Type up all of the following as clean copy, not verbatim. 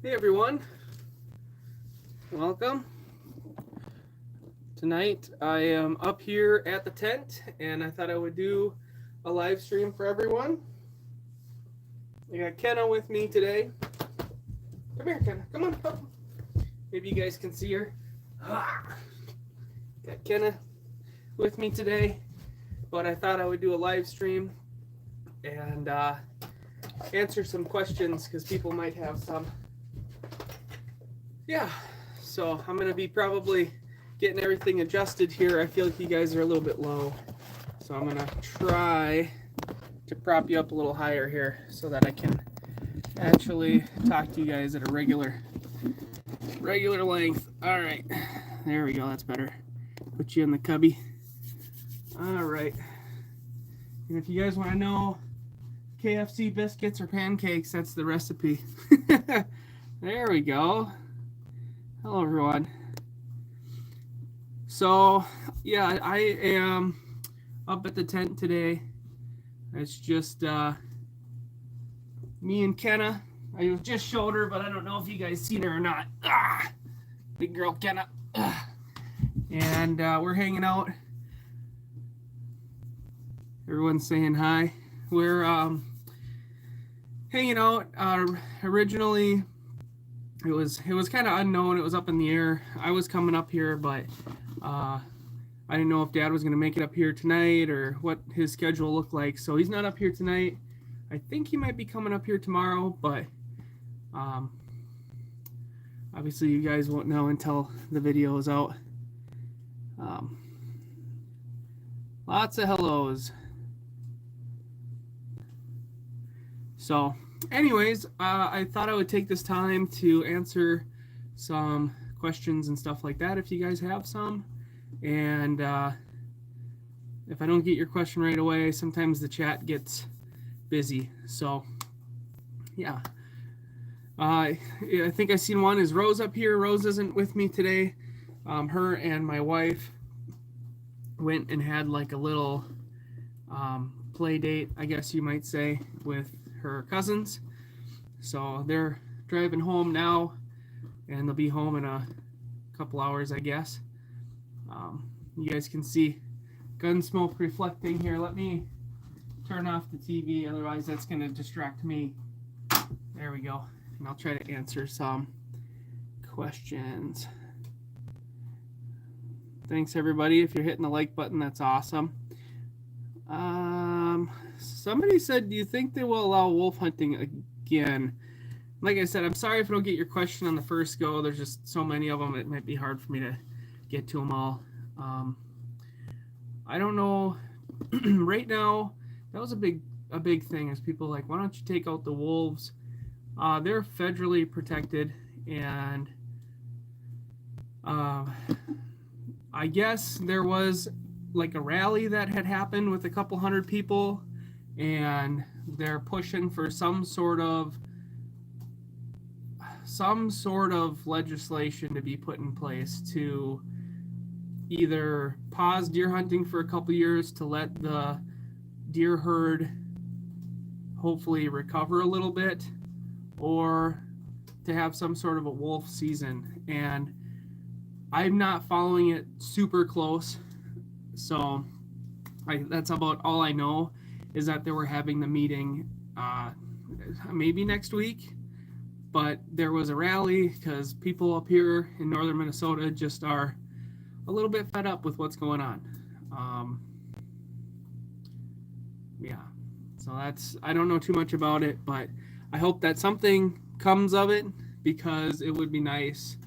Hey everyone, welcome. Tonight I am up here at the tent and I thought I would do a live stream for everyone. I got Kenna with me today. Come here, Kenna. Come on up. Maybe you guys can see her. Got Kenna with me today, but I thought I would do a live stream and answer some questions because people might have some. Yeah, so I'm gonna be probably getting everything adjusted here. I feel like you guys are a little bit low, so I'm gonna try to prop you up a little higher here so that I can actually talk to you guys at a regular length. All right, there we go. That's better. Put you in the cubby. All right, and if you guys want to know KFC biscuits or pancakes, that's the recipe. There we go. Hello everyone. So yeah, I am up at the tent today. It's just me and Kenna. I just showed her, but I don't know if you guys seen her or not. Big girl Kenna. And we're hanging out. Everyone's saying hi. We're hanging out. Originally it was kind of unknown. It was up in the air. I was coming up here, but I didn't know if Dad was going to make it up here tonight or what his schedule looked like. So he's not up here tonight. I think he might be coming up here tomorrow, but obviously you guys won't know until the video is out. Lots of hellos. So anyways, I thought I would take this time to answer some questions and stuff like that if you guys have some. And if I don't get your question right away, sometimes the chat gets busy. So yeah. I think I seen one. Is Rose up here? Rose isn't with me today. Her and my wife went and had like a little play date, I guess you might say, with her cousins. So they're driving home now, and they'll be home in a couple hours, I guess. You guys can see gun smoke reflecting here. Let me turn off the TV, otherwise that's going to distract me. There we go. And I'll try to answer some questions. Thanks everybody. If you're hitting the like button, that's awesome. Somebody said, do you think they will allow wolf hunting again? Like I said, I'm sorry if I don't get your question on the first go. There's just so many of them, it might be hard for me to get to them all. I don't know. Right now, that was a big thing, is people like, why don't you take out the wolves? They're federally protected, and I guess there was like a rally that had happened with a couple hundred people, and they're pushing for some sort of legislation to be put in place to either pause deer hunting for a couple years to let the deer herd hopefully recover a little bit, or to have some sort of a wolf season. And I'm not following it super close, so that's about all I know, is that they were having the meeting maybe next week. But there was a rally because people up here in northern Minnesota just are a little bit fed up with what's going on. Yeah, so I don't know too much about it, but I hope that something comes of it, because it would be nice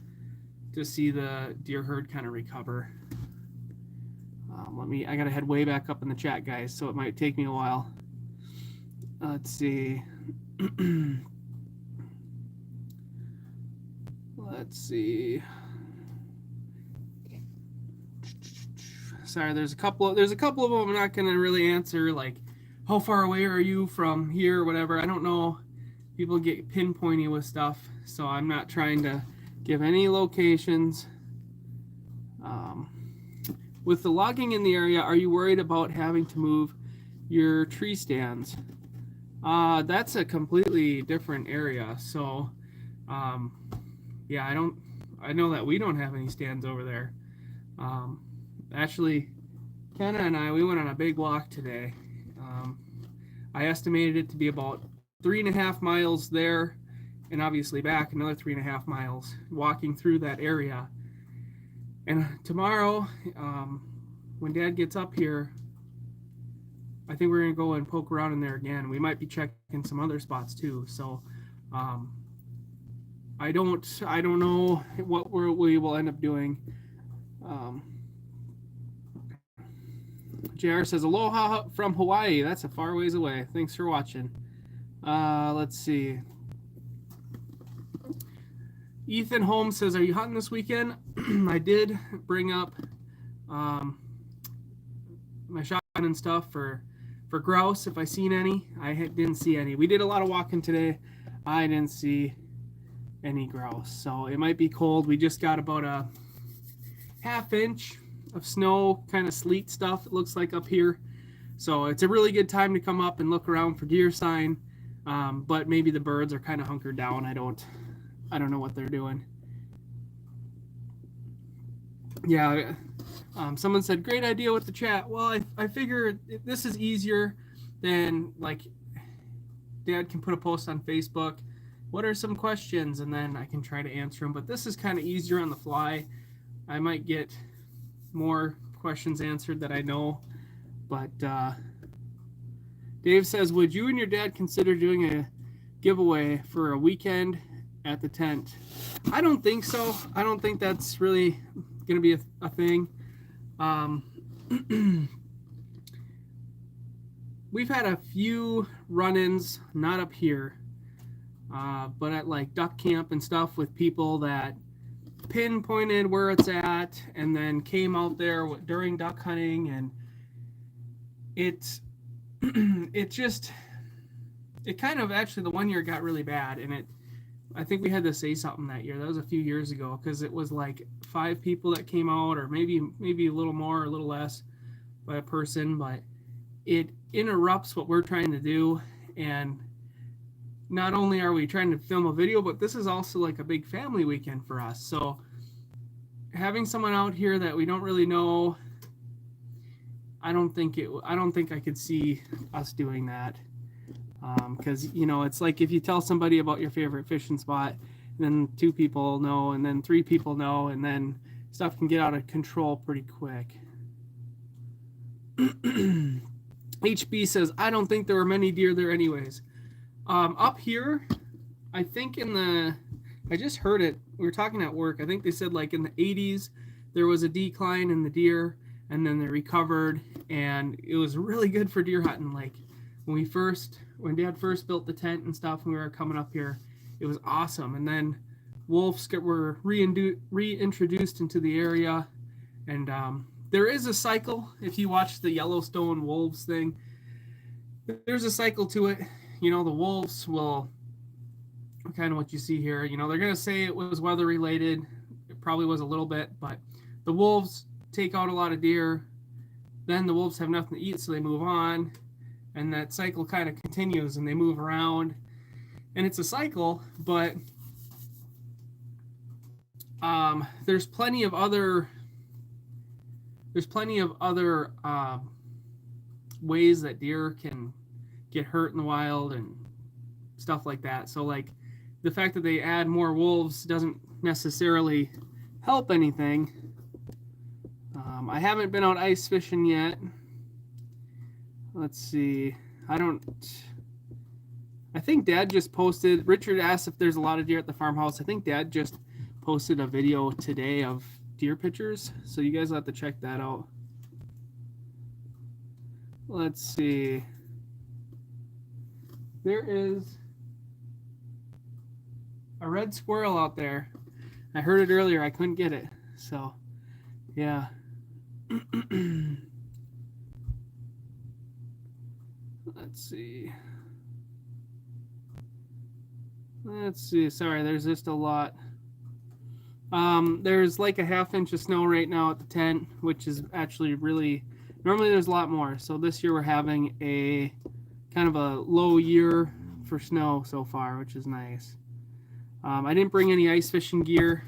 to see the deer herd kind of recover. I gotta head way back up in the chat, guys, so it might take me a while. Let's see. Let's see. Sorry, there's a couple of them I'm not gonna really answer, like how far away are you from here or whatever. I don't know. People get pinpointy with stuff, so I'm not trying to give any locations. With the logging in the area, are you worried about having to move your tree stands? That's a completely different area. So Yeah, I know that we don't have any stands over there. Um, Actually, Kenna and we went on a big walk today. Um, I estimated it to be about 3.5 miles there, and obviously back another 3.5 miles walking through that area. And tomorrow, when Dad gets up here, I think we're gonna go and poke around in there again. We might be checking some other spots too. So, um, I don't know what we will end up doing. Um, JR says aloha from Hawaii. That's a far ways away. Thanks for watching. Let's see. Ethan Holmes says, "Are you hunting this weekend?" I did bring up my shotgun and stuff for grouse if I seen any. I didn't see any. We did a lot of walking today. I didn't see any grouse, so it might be cold. We just got about a half-inch of snow, kind of sleet stuff, it looks like up here. So it's a really good time to come up and look around for deer sign. But maybe the birds are kind of hunkered down. I don't know what they're doing. Yeah, someone said, great idea with the chat. Well, I figure this is easier than, like, Dad can put a post on Facebook. What are some questions? And then I can try to answer them. But this is kind of easier on the fly. I might get more questions answered that I know. But Dave says, would you and your dad consider doing a giveaway for a weekend at the tent? I don't think so. I don't think that's really going to be a thing. We've had a few run-ins, not up here, but at like duck camp and stuff with people that pinpointed where it's at and then came out there during duck hunting, and it kind of, actually, the one year got really bad, and I think we had to say something that year. That was a few years ago, because it was like 5 people that came out, or maybe a little more or a little less by a person, but it interrupts what we're trying to do. And not only are we trying to film a video, but this is also like a big family weekend for us. So having someone out here that we don't really know, I don't think I could see us doing that. Because, it's like if you tell somebody about your favorite fishing spot, then 2 people know, and then 3 people know, and then stuff can get out of control pretty quick. HB says, I don't think there were many deer there anyways. Up here, I think I just heard it, we were talking at work, I think they said like in the 80s, there was a decline in the deer, and then they recovered, and it was really good for deer hunting. Like, when Dad first built the tent and stuff, and we were coming up here, it was awesome. And then wolves were reintroduced into the area, and there is a cycle. If you watch the Yellowstone wolves thing, there's a cycle to it. The wolves will, kind of what you see here, they're going to say it was weather related. It probably was a little bit, but the wolves take out a lot of deer. Then the wolves have nothing to eat, so they move on. And that cycle kind of continues, and they move around, and it's a cycle. But there's plenty of other ways that deer can get hurt in the wild and stuff like that. So, like, the fact that they add more wolves doesn't necessarily help anything. I haven't been out ice fishing yet. Let's see. I think Dad just posted. Richard asked if there's a lot of deer at the farmhouse. I think Dad just posted a video today of deer pictures, so you guys will have to check that out. Let's see. There is a red squirrel out there. I heard it earlier. I couldn't get it. So, yeah. Let's see. Sorry, there's just a lot. There's like a half-inch of snow right now at the tent, which is actually really... Normally there's a lot more. So this year we're having a kind of a low year for snow so far, which is nice. I didn't bring any ice fishing gear.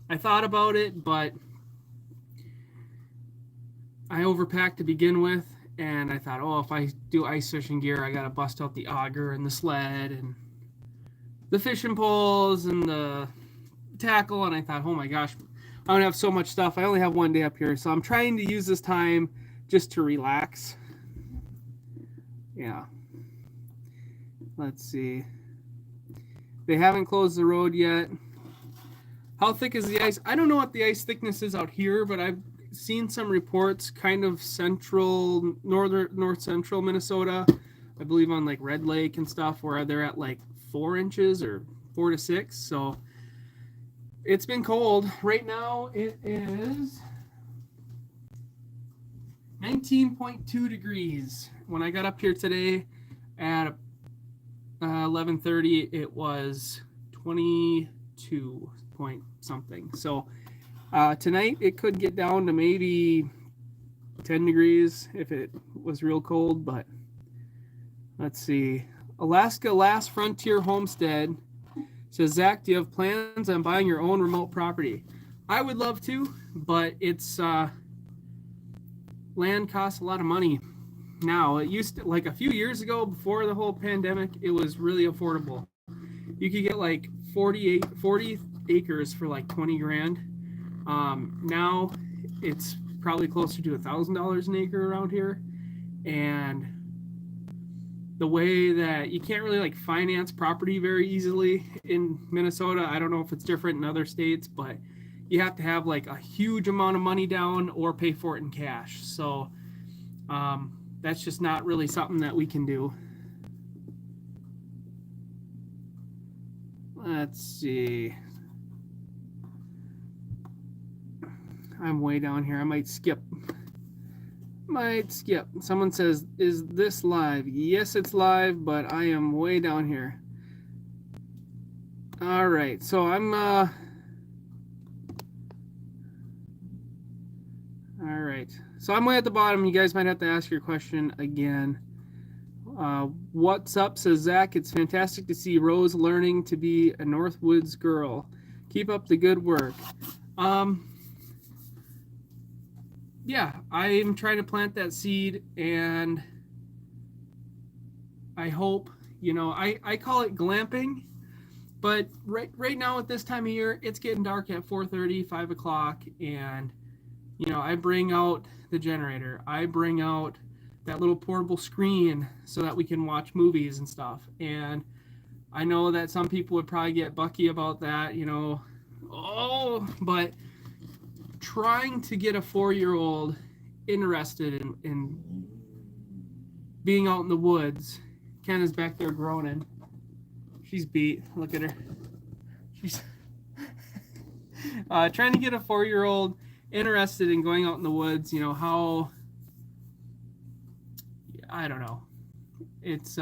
I thought about it, but I overpacked to begin with, and I thought, oh, if I do ice fishing gear, I gotta bust out the auger and the sled and the fishing poles and the tackle, and I thought, oh my gosh, I don't have so much stuff. I only have one day up here, so I'm trying to use this time just to relax. Yeah. Let's see. They haven't closed the road yet. How thick is the ice? I don't know what the ice thickness is out here, but I've seen some reports kind of central, north central Minnesota. I believe on like Red Lake and stuff where they're at like 4 inches or 4 to 6. So it's been cold. Right now it is 19.2 degrees. When I got up here today at 11:30, it was 22 point something. So tonight it could get down to maybe 10 degrees if it was real cold, but let's see. Alaska Last Frontier Homestead says, Zach, do you have plans on buying your own remote property? I would love to, but it's land costs a lot of money now. It used to, like a few years ago before the whole pandemic, it was really affordable. You could get like 40 acres for like 20 grand. Now it's probably closer to $1,000 an acre around here. And the way that you can't really like finance property very easily in Minnesota. I don't know if it's different in other states, but you have to have like a huge amount of money down or pay for it in cash. So that's just not really something that we can do. Let's see. I'm way down here. I might skip. Someone says, is this live? Yes, it's live, but I am way down here. All right, so I'm all right, so I'm way at the bottom. You guys might have to ask your question again. What's up, says Zach. It's fantastic to see Rose learning to be a Northwoods girl. Keep up the good work. Yeah, I'm trying to plant that seed, and I hope, I call it glamping, but right now at this time of year, it's getting dark at 4:30, 5 o'clock, and, I bring out the generator. I bring out that little portable screen so that we can watch movies and stuff, and I know that some people would probably get bucky about that, but trying to get a 4-year-old interested in being out in the woods. Ken is back there groaning. She's beat. Look at her. She's trying to get a 4-year-old interested in going out in the woods. How, I don't know. It's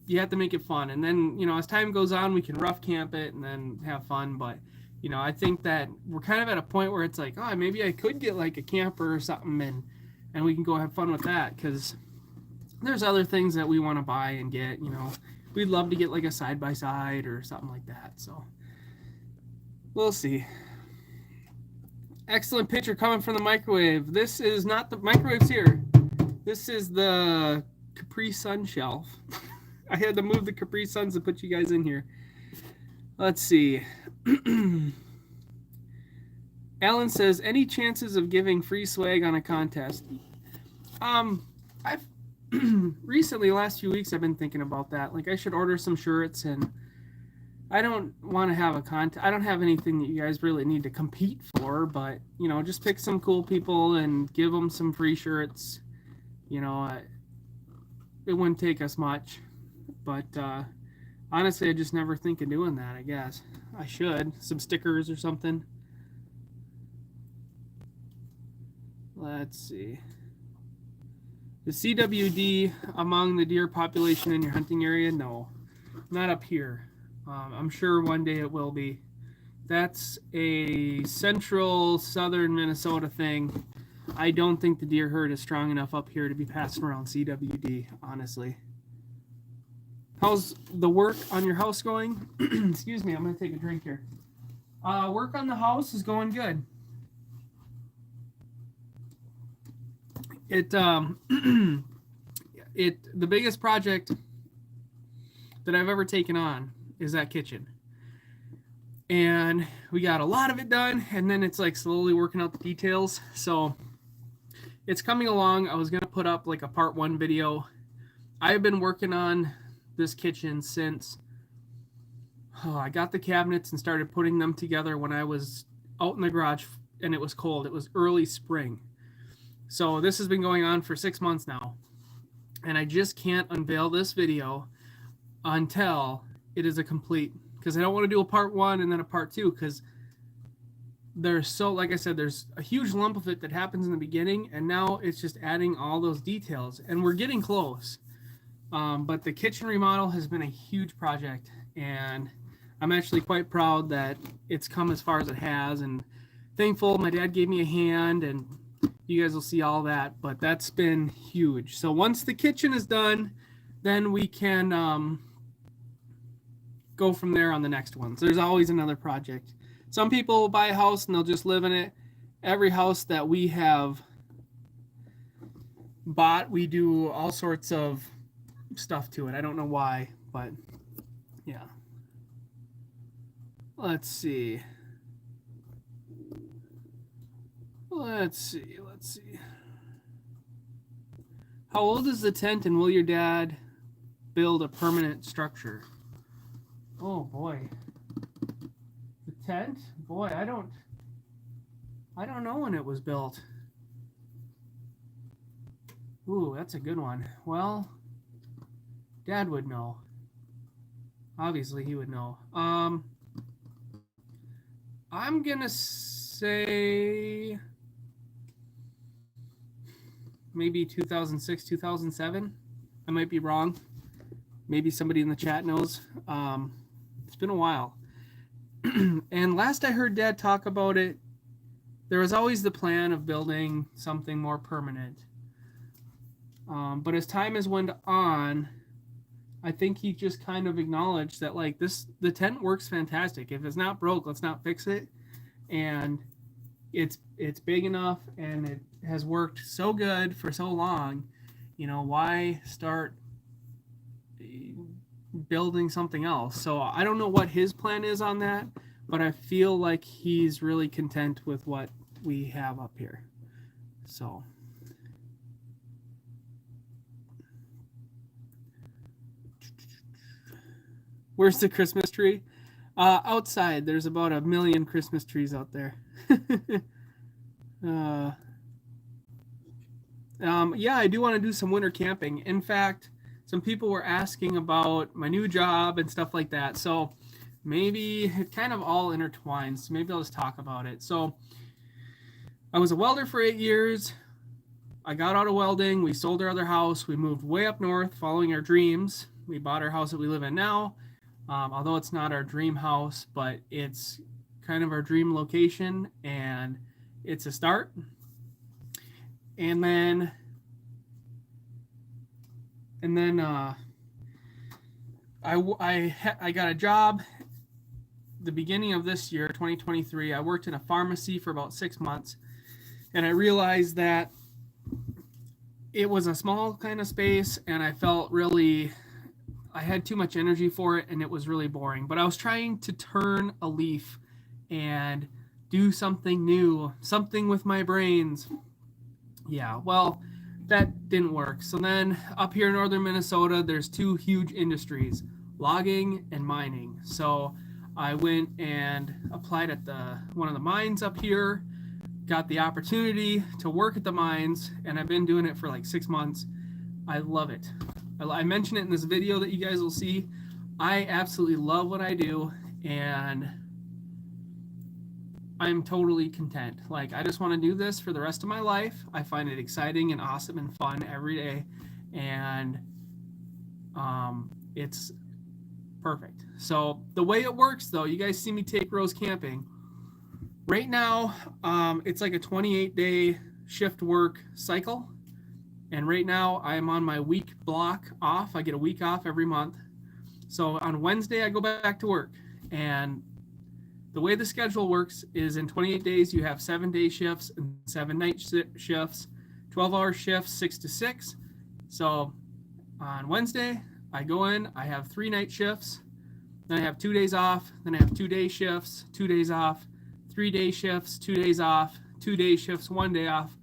you have to make it fun, and then as time goes on, we can rough camp it and then have fun. But I think that we're kind of at a point where it's like, oh, maybe I could get like a camper or something, and we can go have fun with that, because there's other things that we want to buy and get. We'd love to get like a side-by-side or something like that. So we'll see. Excellent picture coming from the microwave. This is not the microwave's here. This is the Capri Sun shelf. I had to move the Capri Suns to put you guys in here. Let's see. Alan says, any chances of giving free swag on a contest? I've recently, last few weeks, I've been thinking about that. Like, I should order some shirts, and I don't want to have a contest. I don't have anything that you guys really need to compete for, but, just pick some cool people and give them some free shirts. It wouldn't take us much, but honestly, I just never think of doing that, I guess. I should. Some stickers or something. Let's see. The CWD among the deer population in your hunting area? No, not up here. I'm sure one day it will be. That's a central southern Minnesota thing. I don't think the deer herd is strong enough up here to be passing around CWD, honestly. How's the work on your house going? Excuse me, I'm gonna take a drink here. Work on the house is going good. It the biggest project that I've ever taken on is that kitchen. And we got a lot of it done, and then it's like slowly working out the details. So it's coming along. I was gonna put up like a part 1 video. I've been working on this kitchen since I got the cabinets and started putting them together when I was out in the garage and it was cold. It was early spring. So this has been going on for 6 months now. And I just can't unveil this video until it is a complete, because I don't want to do a part 1 and then a part 2, because there's so, like I said, there's a huge lump of it that happens in the beginning, and now it's just adding all those details, and we're getting close. But the kitchen remodel has been a huge project, and I'm actually quite proud that it's come as far as it has, and thankful my dad gave me a hand, and you guys will see all that, but that's been huge. So once the kitchen is done, then we can go from there on the next ones. There's always another project. Some people buy a house and they'll just live in it. Every house that we have bought, we do all sorts of stuff to it. I don't know why, but yeah. Let's see. How old is the tent, and will your dad build a permanent structure? Oh boy. The tent? Boy, I don't know when it was built. Ooh, that's a good one. Well, Dad would know. Obviously, he would know. I'm gonna say maybe 2006, 2007. I might be wrong. Maybe somebody in the chat knows. It's been a while. And last I heard Dad talk about it, there was always the plan of building something more permanent. But as time has went on, I think he just kind of acknowledged that like the tent works fantastic. If it's not broke, let's not fix it. And it's big enough and it has worked so good for so long. You know, why start building something else? So I don't know what his plan is on that, but I feel like he's really content with what we have up here. So where's the Christmas tree? Outside. There's about 1 million Christmas trees out there. Yeah, I do want to do some winter camping. In fact, some people were asking about my new job and stuff like that. So maybe it kind of all intertwines. So maybe I'll just talk about it. So I was a welder for 8 years. I got out of welding. We sold our other house. We moved way up north following our dreams. We bought our house that we live in now. Although it's not our dream house, but it's kind of our dream location, and it's a start. And then I got a job the beginning of this year, 2023. I worked in a pharmacy for about 6 months, and I realized that it was a small kind of space, and I felt really, I had too much energy for it, and it was really boring. But I was trying to turn a leaf and do something new, something with my brains. Yeah, well, that didn't work. So then up here in northern Minnesota, there's 2 huge industries, logging and mining. So I went and applied at one of the mines up here, got the opportunity to work at the mines, and I've been doing it for like 6 months. I love it. I mentioned it in this video that you guys will see. I absolutely love what I do, and I'm totally content. Like, I just want to do this for the rest of my life. I find it exciting and awesome and fun every day, and it's perfect. So the way it works, though, you guys see me take Rose camping. Right now, it's like a 28-day shift work cycle. And right now, I am on my week block off. I get a week off every month. So on Wednesday, I go back to work. And the way the schedule works is in 28 days, you have 7-day shifts and 7 night shifts, 12-hour shifts, 6 to 6. So on Wednesday, I go in, I have 3 night shifts, then I have 2 days off, then I have 2-day shifts, 2 days off, 3-day shifts, 2 days off, 2-day shifts, 1 day off,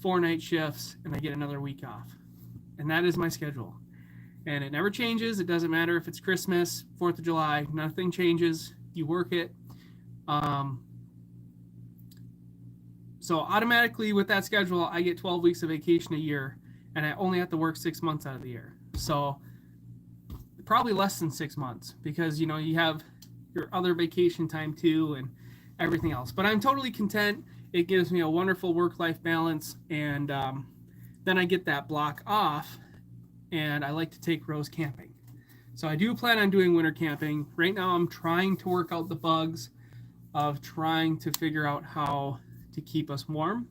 4 night shifts, and I get another week off. And that is my schedule. And it never changes. It doesn't matter if it's Christmas, 4th of July, nothing changes. You work it. So automatically with that schedule, I get 12 weeks of vacation a year, and I only have to work 6 months out of the year. So probably less than 6 months, because you have your other vacation time too and everything else. But I'm totally content. It gives me a wonderful work-life balance, and then I get that block off, and I like to take Rose camping. So I do plan on doing winter camping. Right now I'm trying to work out the bugs of trying to figure out how to keep us warm.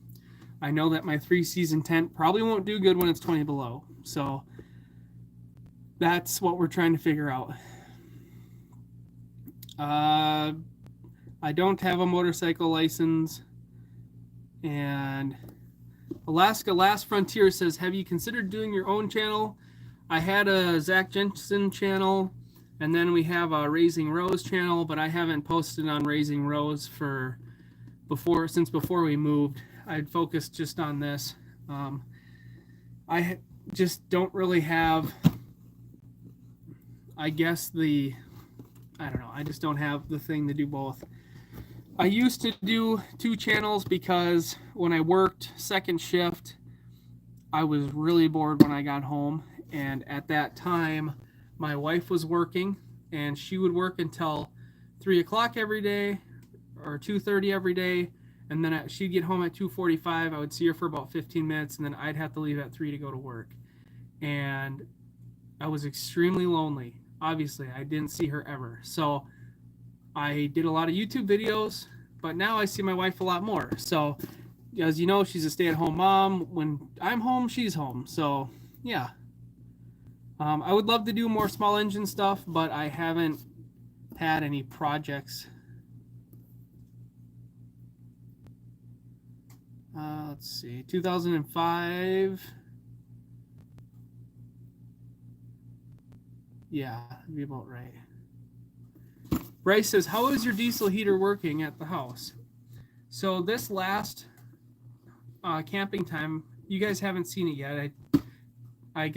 I know that my 3-season tent probably won't do good when it's 20 below. So that's what we're trying to figure out. I don't have a motorcycle license. And Alaska Last Frontier says, have you considered doing your own channel? I had a Zach Jensen channel, and then we have a Raising Rose channel, but I haven't posted on Raising Rose since before we moved. I'd focused just on this. I just don't really have, I just don't have the thing to do both. I used to do 2 channels because when I worked second shift, I was really bored when I got home. And at that time, my wife was working, and she would work until 3 o'clock every day or 2:30 every day. And then she'd get home at 2:45. I would see her for about 15 minutes, and then I'd have to leave at 3 to go to work. And I was extremely lonely. Obviously, I didn't see her ever. So I did a lot of YouTube videos, but now I see my wife a lot more. So as you know, she's a stay-at-home mom. When I'm home, she's home. So yeah. I would love to do more small engine stuff, but I haven't had any projects. Let's see, 2005. Yeah, that'd be about right. Bryce says, how is your diesel heater working at the house? So this last camping time, you guys haven't seen it yet. I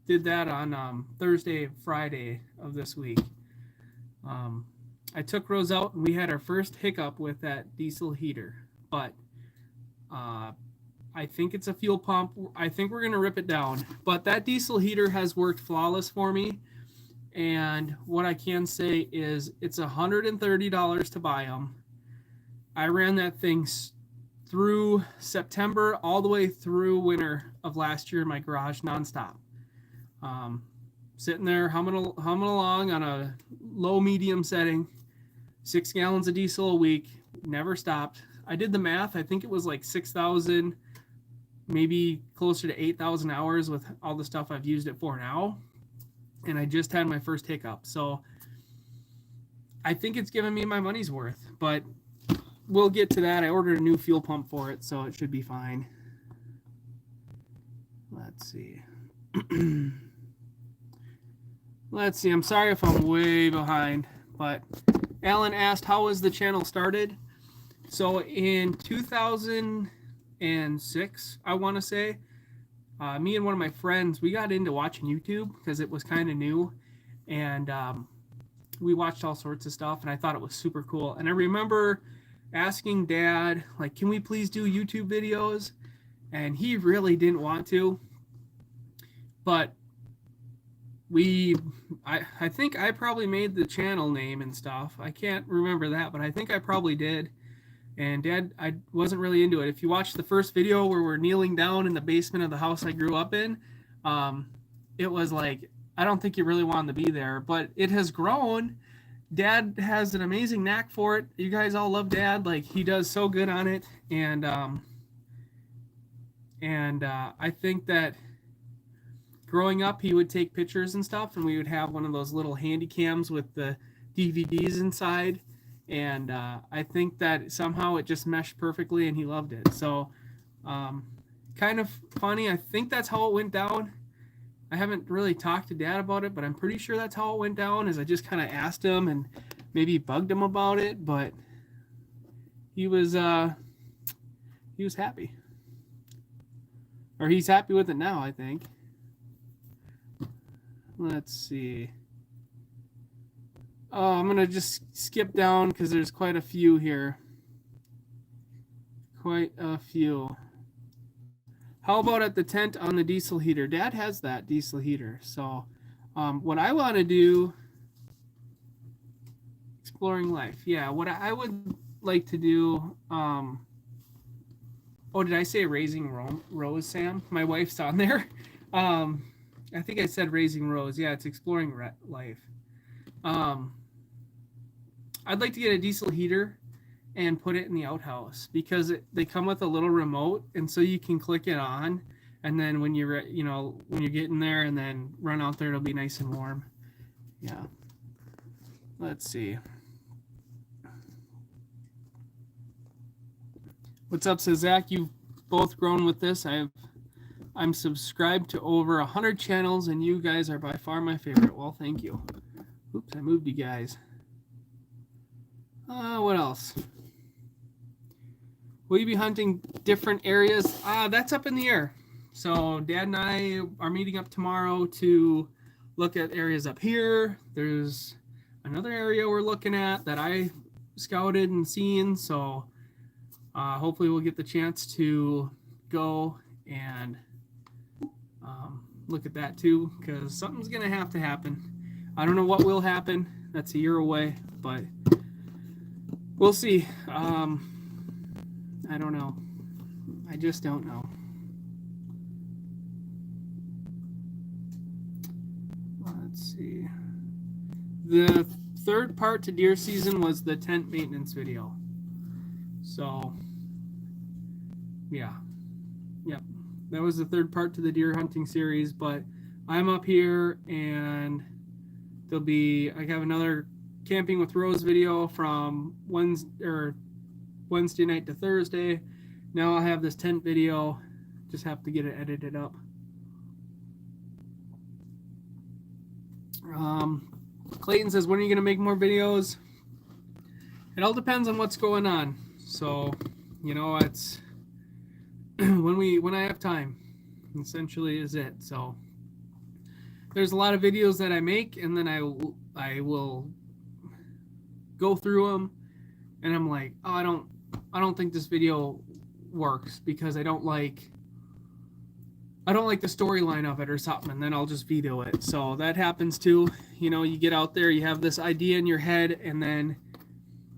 did that on Thursday, Friday of this week. I took Rose out, and we had our first hiccup with that diesel heater, but I think it's a fuel pump. I think we're going to rip it down, but that diesel heater has worked flawless for me. And what I can say is it's $130 to buy them. I ran that thing through September all the way through winter of last year in my garage nonstop. Sitting there humming along on a low medium setting, 6 gallons of diesel a week, never stopped. I did the math. I think it was like 6,000, maybe closer to 8,000 hours with all the stuff I've used it for now. And I just had my first hiccup. So I think it's given me my money's worth, but we'll get to that. I ordered a new fuel pump for it, so it should be fine. Let's see. Let's see. I'm sorry if I'm way behind, but Alan asked, how was the channel started? So in 2006, I want to say, me and one of my friends, we got into watching YouTube because it was kind of new, and we watched all sorts of stuff, and I thought it was super cool. And I remember asking Dad, like, can we please do YouTube videos? And he really didn't want to, but I think I probably made the channel name and stuff. I can't remember that, but I think I probably did. And Dad, I wasn't really into it. If you watch the first video where we're kneeling down in the basement of the house I grew up in, it was like, I don't think you really wanted to be there, but it has grown. Dad has an amazing knack for it. You guys all love Dad. Like, he does so good on it. And I think that growing up, he would take pictures and stuff, and we would have one of those little handy cams with the DVDs inside. And I think that somehow it just meshed perfectly, and he loved it. So, kind of funny. I think that's how it went down. I haven't really talked to Dad about it, but I'm pretty sure that's how it went down. Is I just kind of asked him and maybe bugged him about it, but he was happy, or he's happy with it now, I think. Let's see. Oh, I'm gonna just skip down because there's quite a few here. Quite a few. How about at the tent on the diesel heater? Dad has that diesel heater. So what I want to do, exploring life. Yeah, what I would like to do, oh, did I say raising Rose, Sam? My wife's on there. I think I said raising Rose. Yeah, it's exploring life. I'd like to get a diesel heater and put it in the outhouse because they come with a little remote, and so you can click it on, and then when you're when you get in there and then run out there, it'll be nice and warm. Yeah. Let's see. What's up, says Zach? You've both grown with this. I'm subscribed to over 100 channels, and you guys are by far my favorite. Well, thank you. Oops, I moved you guys. What else? Will you be hunting different areas? That's up in the air. So Dad and I are meeting up tomorrow to look at areas up here. There's another area we're looking at that I scouted and seen. So hopefully we'll get the chance to go and look at that too, because something's going to have to happen. I don't know what will happen. That's a year away, but we'll see. I don't know. I just don't know. Let's see. The third part to deer season was the tent maintenance video. So, yeah. Yep. That was the third part to the deer hunting series, but I'm up here and I have another Camping with Rose video from Wednesday night to Thursday. Now I have this tent video. Just have to get it edited up. Clayton says, when are you going to make more videos? It all depends on what's going on. So, it's when I have time, essentially is it. So there's a lot of videos that I make, and then I will go through them, and I'm like, oh, I don't think this video works because I don't like the storyline of it or something, and then I'll just veto it. So that happens too. You get out there, you have this idea in your head, and then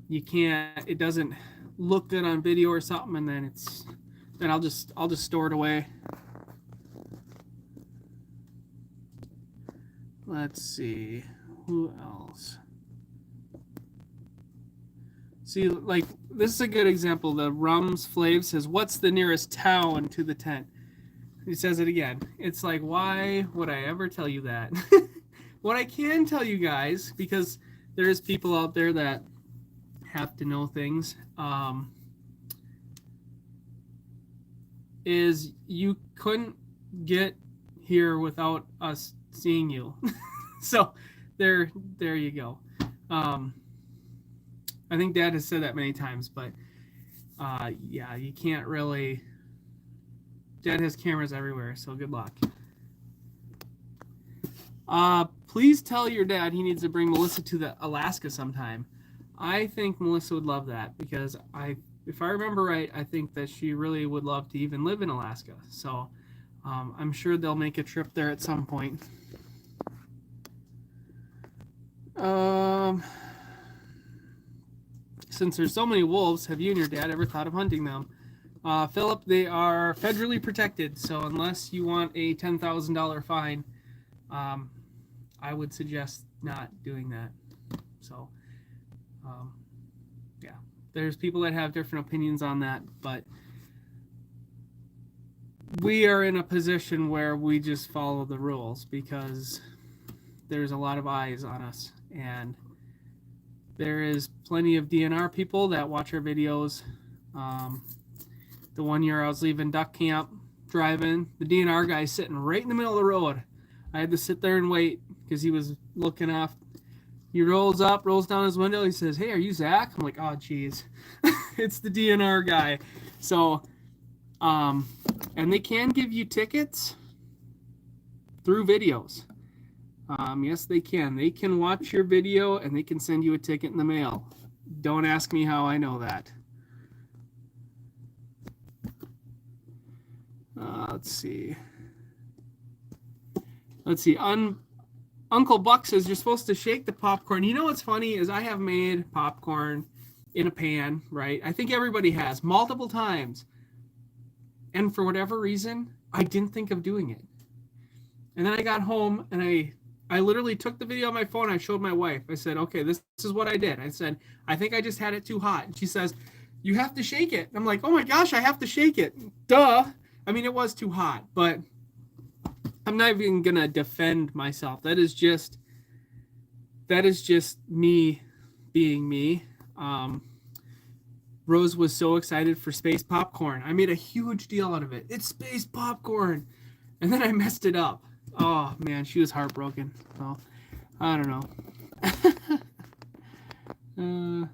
it doesn't look good on video or something, and then I'll just store it away. Let's see, who else? See, like, this is a good example. The Rums Flav says, what's the nearest town to the tent? He says it again. It's like, why would I ever tell you that? What I can tell you guys, because there's people out there that have to know things, is you couldn't get here without us seeing you. So there you go. I think Dad has said that many times, but yeah, you can't really. Dad has cameras everywhere, so good luck. Please tell your dad he needs to bring Melissa to the Alaska sometime. I think Melissa would love that because if I remember right, I think that she really would love to even live in Alaska. So I'm sure they'll make a trip there at some point. Since there's so many wolves, have you and your dad ever thought of hunting them? Philip, they are federally protected, so unless you want a $10,000 fine, I would suggest not doing that. So, yeah, there's people that have different opinions on that, but we are in a position where we just follow the rules because there's a lot of eyes on us, and there is plenty of DNR people that watch our videos. The one year I was leaving duck camp, driving, the DNR guy sitting right in the middle of the road. I had to sit there and wait because he was looking off. He rolls up, rolls down his window. He says, "Hey, are you Zach?" I'm like, "Oh, geez." It's the DNR guy. So, and they can give you tickets through videos. Yes, they can. They can watch your video and they can send you a ticket in the mail. Don't ask me how I know that. Let's see. Uncle Buck says you're supposed to shake the popcorn. You know what's funny is I have made popcorn in a pan, right? I think everybody has multiple times. And for whatever reason, I didn't think of doing it. And then I got home and I literally took the video on my phone. I showed my wife. I said, "Okay, this is what I did." I said, "I think I just had it too hot." And she says, "You have to shake it." I'm like, "Oh my gosh, I have to shake it." Duh. I mean, it was too hot, but I'm not even going to defend myself. That is just me being me. Rose was so excited for space popcorn. I made a huge deal out of it. It's space popcorn. And then I messed it up. Oh, man, she was heartbroken. So, I don't know.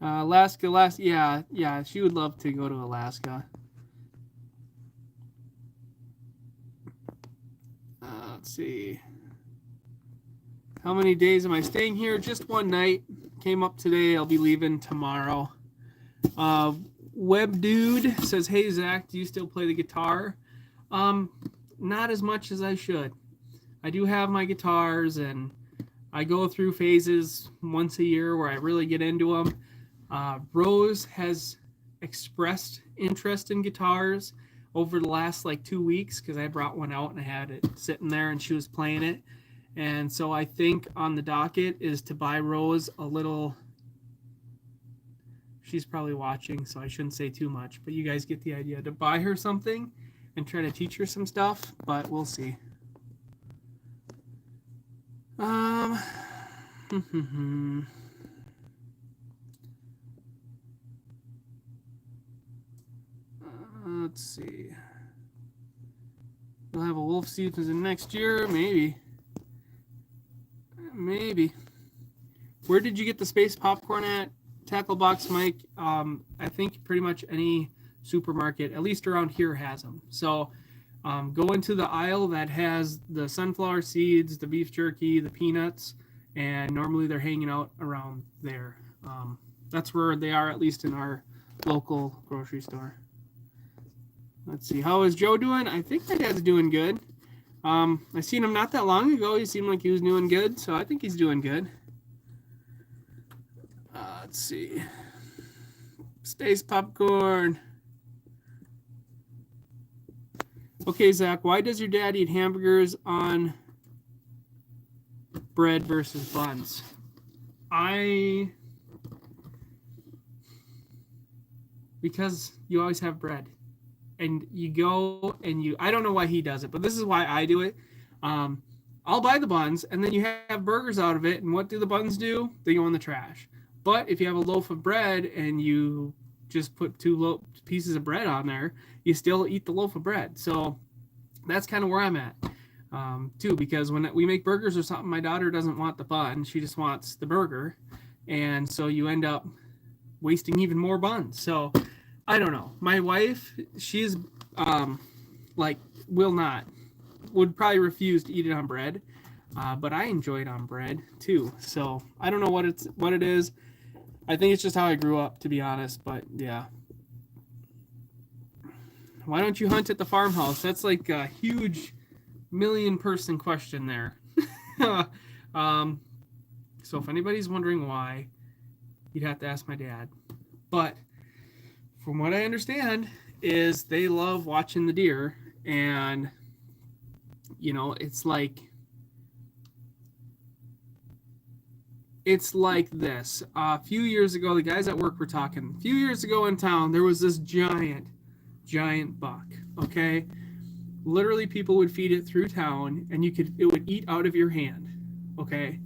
Alaska, yeah, she would love to go to Alaska. Let's see. How many days am I staying here? Just one night. Came up today. I'll be leaving tomorrow. Web Dude says, "Hey, Zach, do you still play the guitar?" Not as much as I should. I do have my guitars, and I go through phases once a year where I really get into them. Rose has expressed interest in guitars over the last 2 weeks because I brought one out and I had it sitting there and she was playing it. And so I think on the docket is to buy Rose a little. She's probably watching, so I shouldn't say too much, but you guys get the idea. To buy her something and try to teach her some stuff, but we'll see. Let's see. We'll have a wolf season next year, maybe. Where did you get the space popcorn at? Tackle Box Mike. I think pretty much any supermarket, at least around here, has them. So go into the aisle that has the sunflower seeds, the beef jerky, the peanuts, and normally they're hanging out around there. That's where they are, at least in our local grocery store. Let's see. How is Joe doing? I think my dad's doing good. I seen him not that long ago. He seemed like he was doing good, so I think he's doing good. Let's see. Space popcorn. Okay, Zach, why does your dad eat hamburgers on bread versus buns? Because you always have bread. And you go and I don't know why he does it, but this is why I do it. I'll buy the buns and then you have burgers out of it. And what do the buns do? They go in the trash. But if you have a loaf of bread and you just put two pieces of bread on there, you still eat the loaf of bread. So that's kind of where I'm at too, because when we make burgers or something, my daughter doesn't want the bun. She just wants the burger. And so you end up wasting even more buns. So I don't know. My wife, she's would probably refuse to eat it on bread, but I enjoy it on bread too. So I don't know what it is. I think it's just how I grew up, to be honest. But yeah. Why don't you hunt at the farmhouse? That's like a huge million-person question there. So if anybody's wondering why, you'd have to ask my dad. But from what I understand is they love watching the deer, and it's like it's like this. A few years ago, the guys at work were talking. A few years ago in town, there was this giant buck. Okay, literally, people would feed it through town, and it would eat out of your hand. Okay,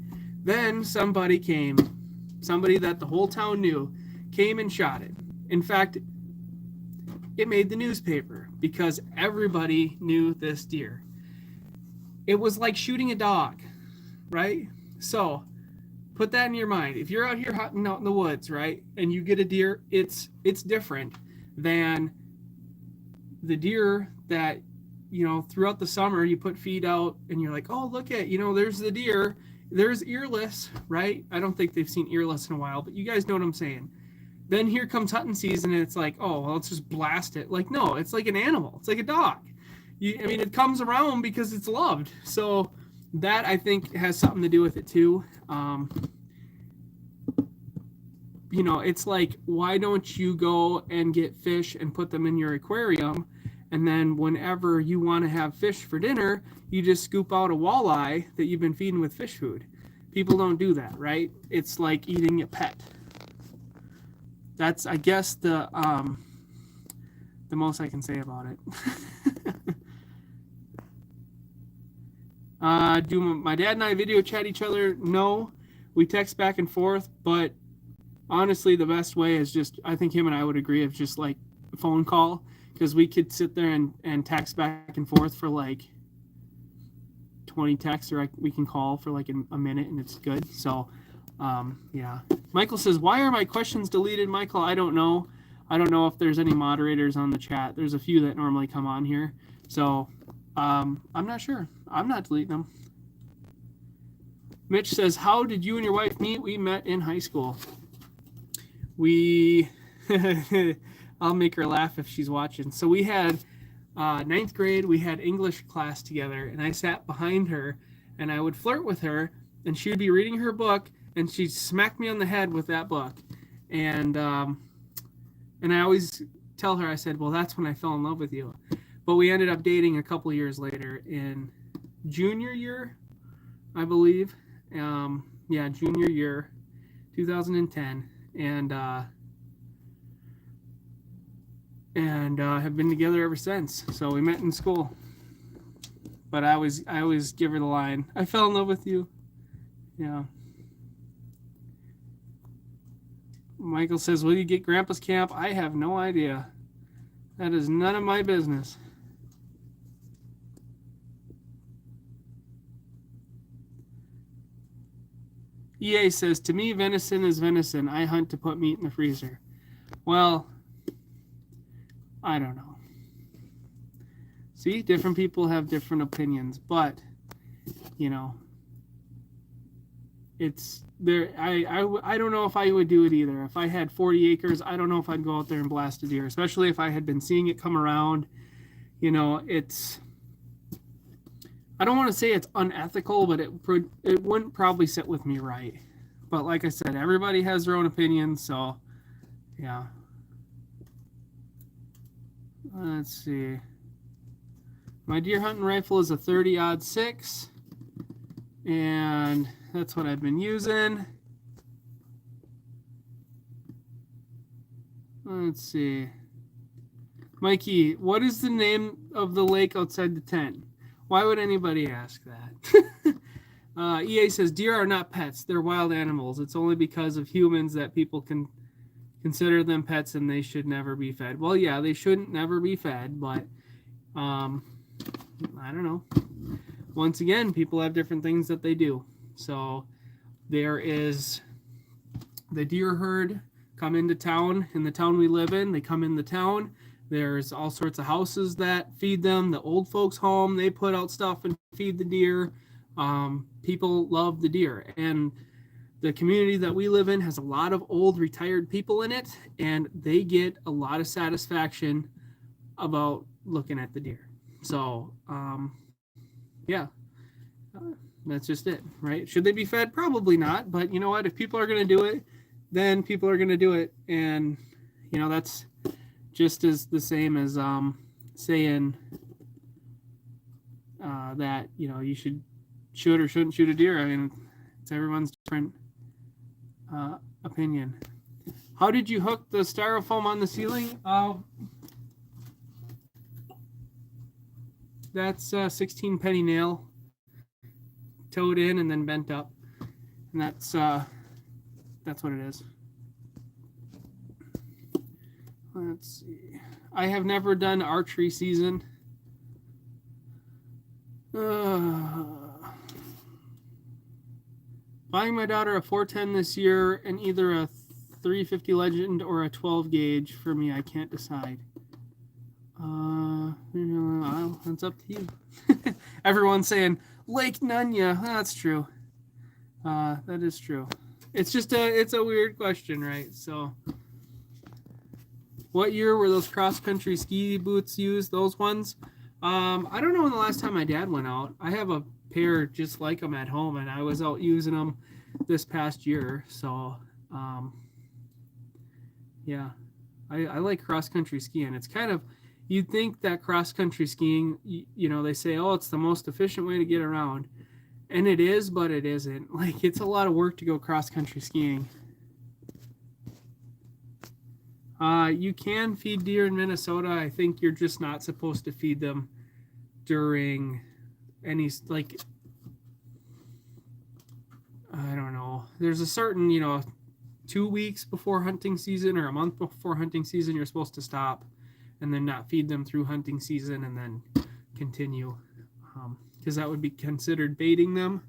then somebody that the whole town knew, came and shot it. In fact, it made the newspaper because everybody knew this deer. It was like shooting a dog, right? So put that in your mind. If you're out here hunting out in the woods, right, and you get a deer, it's different than the deer that, throughout the summer you put feed out and you're like, oh, look at, there's the deer. There's earless, right? I don't think they've seen earless in a while, but you guys know what I'm saying. Then here comes hunting season and it's like, oh, well, let's just blast it. Like, no, it's like an animal. It's like a dog. It comes around because it's loved. So that, I think, has something to do with it too. It's like, why don't you go and get fish and put them in your aquarium, and then whenever you want to have fish for dinner, you just scoop out a walleye that you've been feeding with fish food. People don't do that, right? It's like eating a pet. That's, I guess, the most I can say about it. Do my dad and I video chat each other? No. We text back and forth, but honestly, the best way is just, I think him and I would agree, of just like a phone call, because we could sit there and text back and forth for like 20 texts, or we can call for like a minute and it's good. So, yeah. Michael says, why are my questions deleted, Michael? I don't know. I don't know if there's any moderators on the chat. There's a few that normally come on here. So, I'm not sure. I'm not deleting them. Mitch says, how did you and your wife meet? We met in high school. I'll make her laugh if she's watching. So we had ninth grade, we had English class together, and I sat behind her, and I would flirt with her, and she would be reading her book, and she'd smack me on the head with that book. And I always tell her, I said, well, that's when I fell in love with you. But we ended up dating a couple years later in junior year, I believe. Junior year, 2010. And have been together ever since. So we met in school. But I always give her the line, I fell in love with you. Yeah. Michael says, will you get Grandpa's camp? I have no idea. That is none of my business. EA says, to me, venison is venison. I hunt to put meat in the freezer. Well, I don't know. See, different people have different opinions, but, it's there. I don't know if I would do it either. If I had 40 acres, I don't know if I'd go out there and blast a deer, especially if I had been seeing it come around. It's, I don't want to say it's unethical, but it wouldn't probably sit with me right. But like I said, everybody has their own opinions, so yeah. Let's see. My deer hunting rifle is a 30-06, and that's what I've been using. Let's see. Mikey, what is the name of the lake outside the tent? Why would anybody ask that? EA says, deer are not pets. They're wild animals. It's only because of humans that people can consider them pets and they should never be fed. Well, yeah, they shouldn't never be fed, but I don't know. Once again, people have different things that they do. So there is the deer herd come into town, in the town we live in. They come in the town. There's all sorts of houses that feed them. The old folks' home, they put out stuff and feed the deer. People love the deer. And the community that we live in has a lot of old retired people in it, and they get a lot of satisfaction about looking at the deer. So, yeah, that's just it, right? Should they be fed? Probably not. But you know what? If people are going to do it, then people are going to do it. And, that's just as the same as saying that, you should or shouldn't shoot a deer. I mean, it's everyone's different opinion. How did you hook the styrofoam on the ceiling? That's a 16 penny nail, towed in and then bent up, and that's what it is. Let's see. I have never done archery season. Buying my daughter a 410 this year and either a 350 Legend or a 12 gauge for me. I can't decide. That's up to you. Everyone's saying Lake Nunya. That's true. That is true. It's just it's a weird question, right? So, what year were those cross-country ski boots used? Those ones? I don't know when the last time my dad went out. I have a pair just like them at home, and I was out using them this past year. So, yeah, I like cross-country skiing. It's kind of, you'd think that cross-country skiing, they say, oh, it's the most efficient way to get around. And it is, but it isn't. Like, it's a lot of work to go cross-country skiing. You can feed deer in Minnesota. I think you're just not supposed to feed them during any, like, I don't know. There's a certain, 2 weeks before hunting season or a month before hunting season, you're supposed to stop and then not feed them through hunting season and then continue. Because that would be considered baiting them.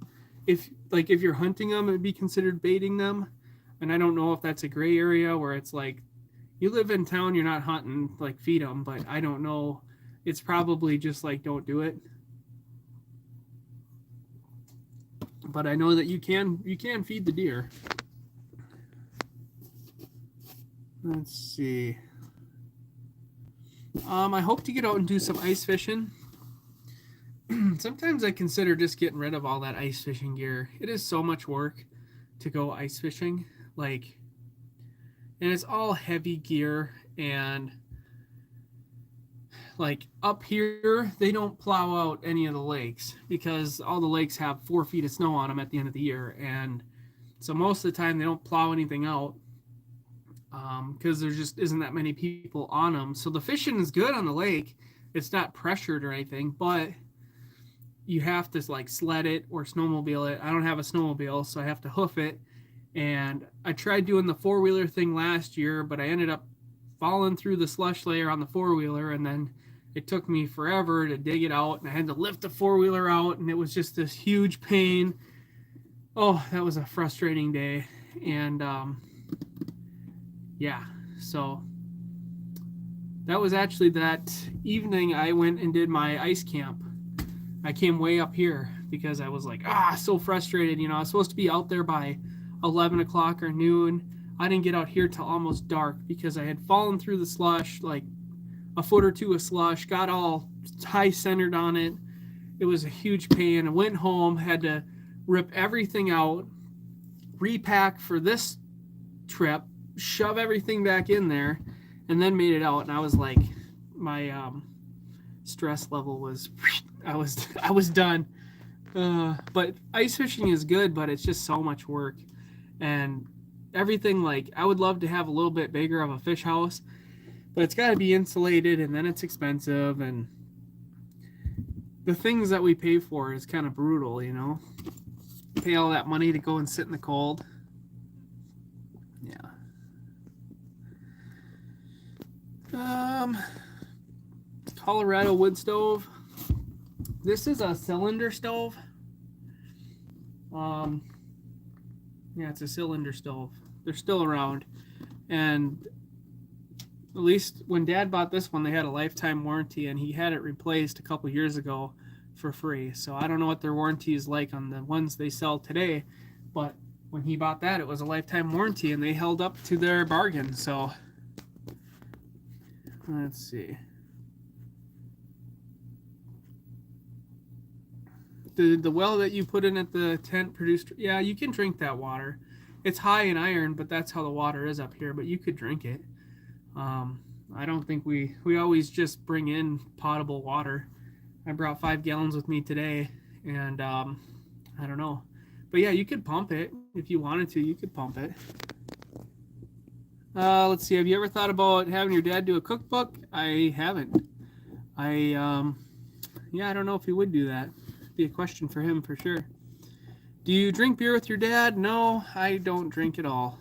If you're hunting them, it would be considered baiting them. And I don't know if that's a gray area where it's like, you live in town, you're not hunting, like, feed them, but I don't know. It's probably just like, don't do it. But I know that you can feed the deer. Let's see. I hope to get out and do some ice fishing. Sometimes I consider just getting rid of all that ice fishing gear. It is so much work to go ice fishing. And it's all heavy gear, and up here, they don't plow out any of the lakes because all the lakes have 4 feet of snow on them at the end of the year. And so most of the time they don't plow anything out because there just isn't that many people on them. So the fishing is good on the lake. It's not pressured or anything, but you have to sled it or snowmobile it. I don't have a snowmobile, so I have to hoof it. And I tried doing the four-wheeler thing last year, but I ended up falling through the slush layer on the four-wheeler, and then it took me forever to dig it out, and I had to lift the four-wheeler out, and it was just this huge pain. Oh, that was a frustrating day. And yeah, so that was actually that evening I went and did my ice camp. I came way up here because I was so frustrated. I was supposed to be out there by 11 o'clock or noon. I didn't get out here till almost dark because I had fallen through the slush, like a foot or two of slush, got all high centered on it. It was a huge pain. I went home, had to rip everything out, repack for this trip, shove everything back in there, and then made it out. And I was like, my stress level was, I was done. But ice fishing is good, but it's just so much work. And everything, I would love to have a little bit bigger of a fish house, but it's got to be insulated, and then it's expensive, and the things that we pay for is kind of brutal, Pay all that money to go and sit in the cold. Yeah. Colorado wood stove. This is a cylinder stove. Yeah, it's a cylinder stove. They're still around. And at least when Dad bought this one, they had a lifetime warranty, and he had it replaced a couple years ago for free. So I don't know what their warranty is like on the ones they sell today, but when he bought that, it was a lifetime warranty, and they held up to their bargain. So let's see. The well that you put in at the tent produced, yeah, you can drink that water. It's high in iron, but that's how the water is up here, but you could drink it. I don't think we always just bring in potable water. I brought 5 gallons with me today, and I don't know. But yeah, you could pump it if you wanted to, you could pump it. Let's see. Have you ever thought about having your dad do a cookbook? I haven't. Yeah, I don't know if he would do that. Be a question for him for sure. Do you drink beer with your dad? No, I don't drink at all.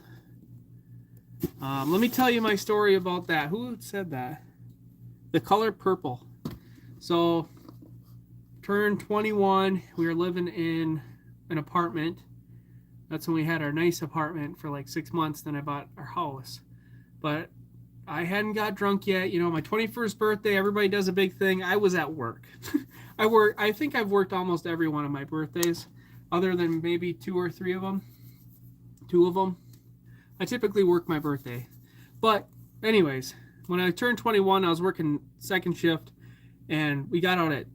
Let me tell you my story about that. Who said that? The color purple. So, turned 21. We were living in an apartment. That's when we had our nice apartment for like 6 months. Then I bought our house. But I hadn't got drunk yet. You know, my 21st birthday, everybody does a big thing. I was at work. I think I've worked almost every one of my birthdays, other than maybe 2 or 3 of them. 2 of them. I typically work my birthday. But anyways, when I turned 21, I was working second shift, and we got out at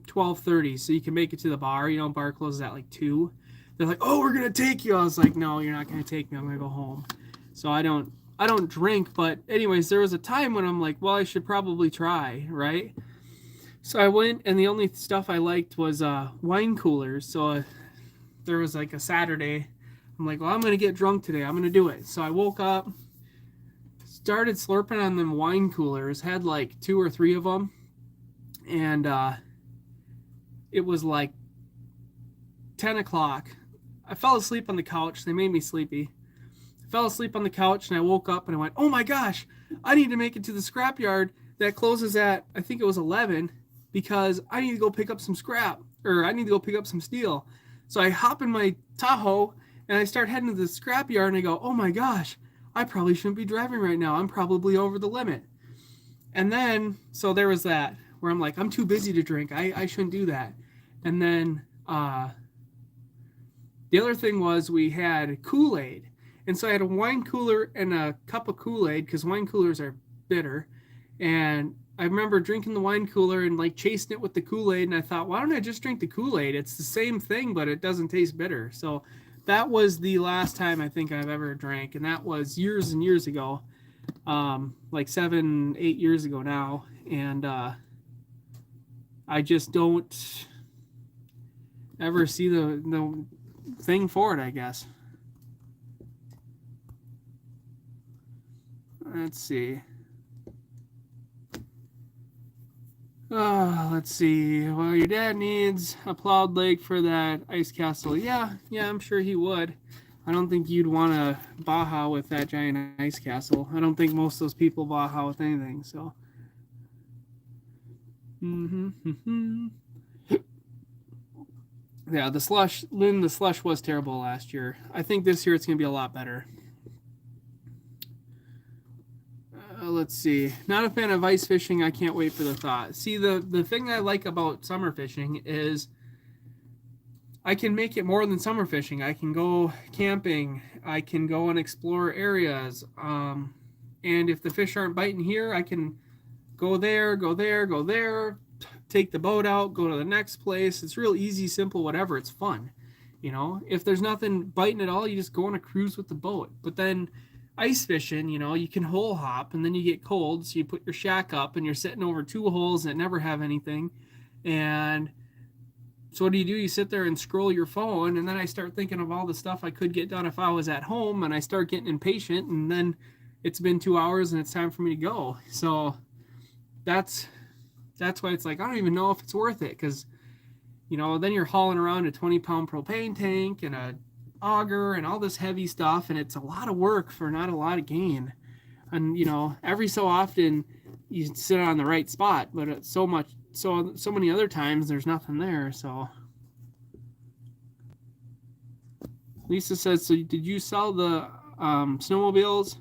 12:30, so you can make it to the bar. You know, bar closes at like 2. They're like, "Oh, we're gonna take you." I was like, "No, you're not gonna take me. I'm gonna go home." So I don't drink. But anyways, there was a time when I'm like, well, I should probably try, right? So I went, and the only stuff I liked was wine coolers. So there was like a Saturday. I'm like, well, I'm gonna get drunk today. I'm gonna do it. So I woke up, started slurping on them wine coolers. Had like 2 or 3 of them, and it was like 10 o'clock. I fell asleep on the couch. They made me sleepy. I fell asleep on the couch, and I woke up, and I went, oh my gosh, I need to make it to the scrapyard that closes at, I think it was 11, because I need to go pick up some scrap, or I need to go pick up some steel. So I hop in my Tahoe, and I start heading to the scrapyard, and I go, oh my gosh, I probably shouldn't be driving right now. I'm probably over the limit. And then, so there was that, where I'm like, I'm too busy to drink. I shouldn't do that. And then the other thing was we had Kool-Aid. And so I had a wine cooler and a cup of Kool-Aid, because wine coolers are bitter. And I remember drinking the wine cooler and like chasing it with the Kool-Aid. And I thought, why don't I just drink the Kool-Aid? It's the same thing, but it doesn't taste bitter. So that was the last time I think I've ever drank. And that was years and years ago, like 7, 8 years ago now. And I just don't ever see the thing for it, I guess. Let's see. Let's see. Well, your dad needs a plowed lake for that ice castle. Yeah, I'm sure he would. I don't think you'd want to Baja with that giant ice castle. I don't think most of those people Baja with anything, so. Yeah, the slush was terrible last year. I think this year it's going to be a lot better. Let's see. Not a fan of ice fishing. I can't wait for the thaw. See, the thing I like about summer fishing is I can make it more than summer fishing. I can go camping. I can go and explore areas. And if the fish aren't biting here, I can go there, take the boat out, go to the next place. It's real easy, simple, whatever. It's fun. You know, if there's nothing biting at all, you just go on a cruise with the boat. But then ice fishing, you know, you can hole hop, and then you get cold, so you put your shack up, and you're sitting over 2 holes that never have anything. And so what do? You sit there and scroll your phone, and then I start thinking of all the stuff I could get done if I was at home, and I start getting impatient, and then it's been 2 hours, and it's time for me to go. So that's why it's like, I don't even know if it's worth it, because, you know, then you're hauling around a 20-pound propane tank and a auger and all this heavy stuff, and it's a lot of work for not a lot of gain. And, you know, every so often you sit on the right spot, but it's so many other times there's nothing there. So Lisa says, so did you sell the snowmobiles?